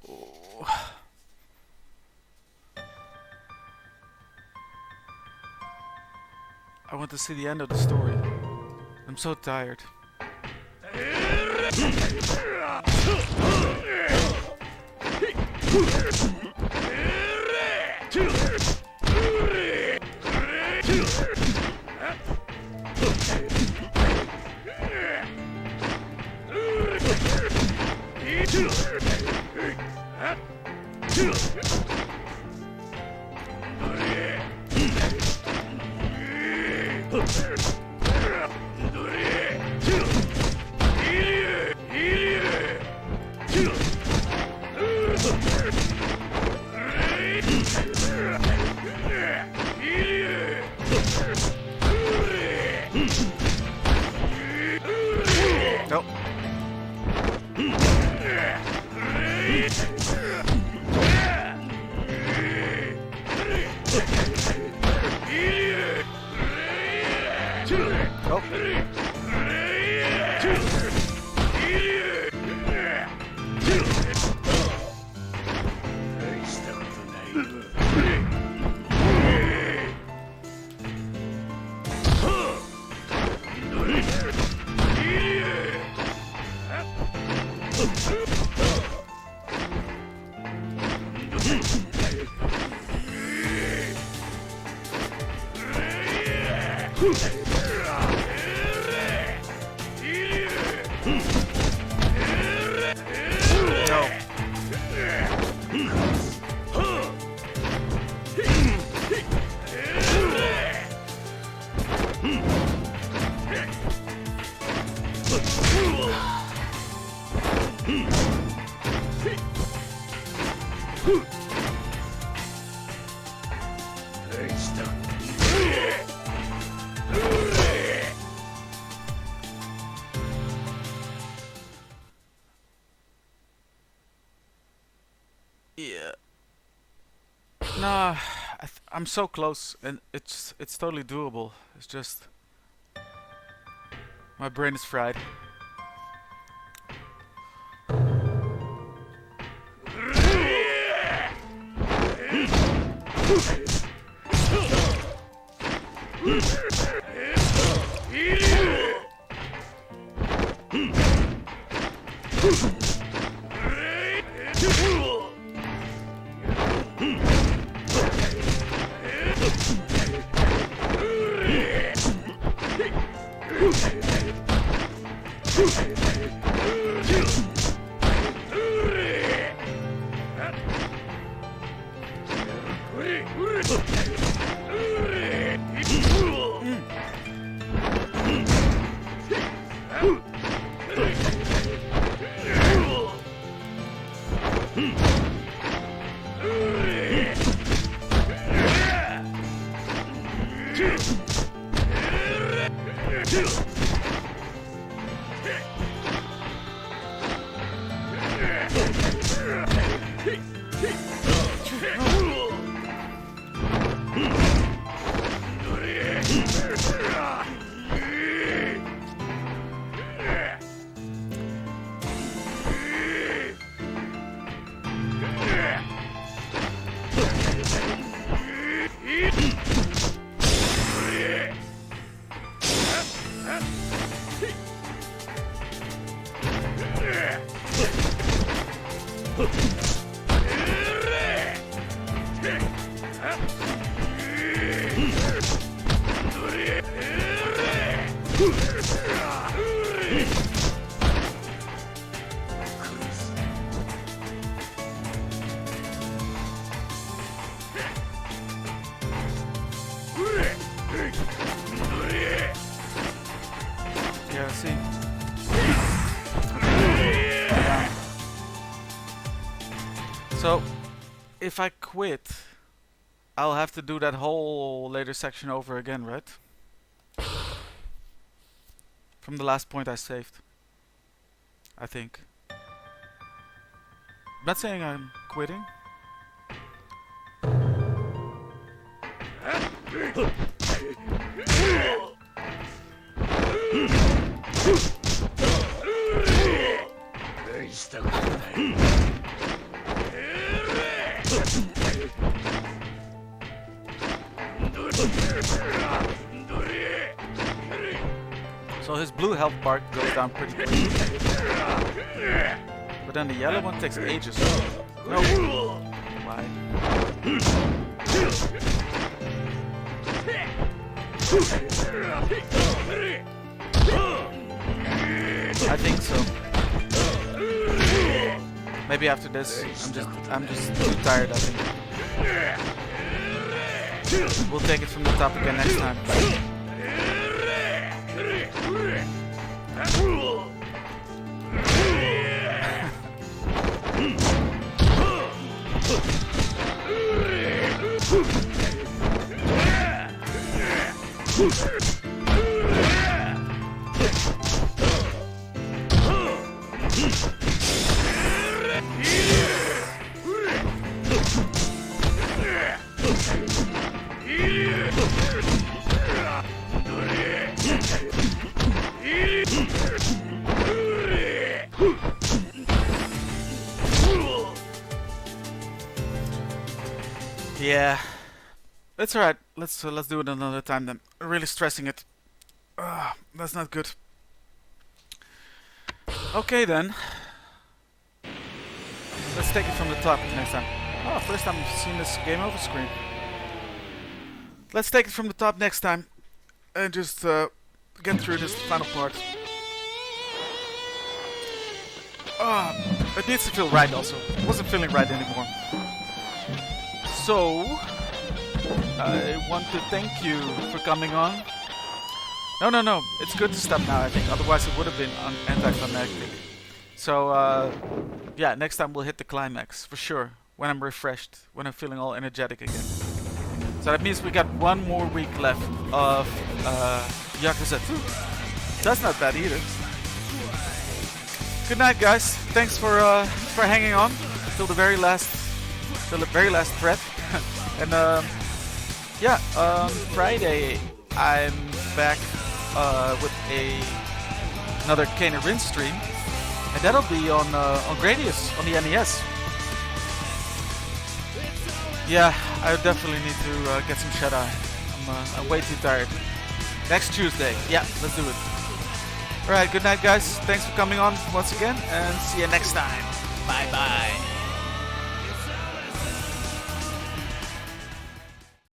B: I want to see the end of the story. I'm so tired. Nope. Yeah. Nah, I'm so close, and it's totally doable. It's just my brain is fried. Yeah, see. So, if I quit, I'll have to do that whole later section over again, right? From the last point I saved. I think. I'm not saying I'm quitting.
I: したことない。
B: So his blue health bar goes down pretty quickly. But then the yellow one takes ages. No. Why? I think so. Maybe after this, I'm just too tired, I think. We'll take it from the top again next time. Yeah, it's alright. Let's do it another time then. I'm really stressing it. That's not good. Okay then. Let's take it from the top next time. Oh, first time I've seen this game over screen. Let's take it from the top next time and just get through this final part. It needs to feel right also. It wasn't feeling right anymore. So, I want to thank you for coming on. No, it's good to stop now, I think. Otherwise it would have been anticlimactic. So, yeah, next time we'll hit the climax, for sure. When I'm refreshed, when I'm feeling all energetic again. So that means we got one more week left of Yakuza 2. That's not bad either. Good night, guys. Thanks for hanging on till the very last breath. And yeah, Friday I'm back with another Kane and Rin stream, and that'll be on Gradius on the NES. Yeah, I definitely need to get some shut-eye. I'm way too tired. Next Tuesday. Yeah, let's do it. Alright, good night guys. Thanks for coming on once again, and see you next time. Bye bye.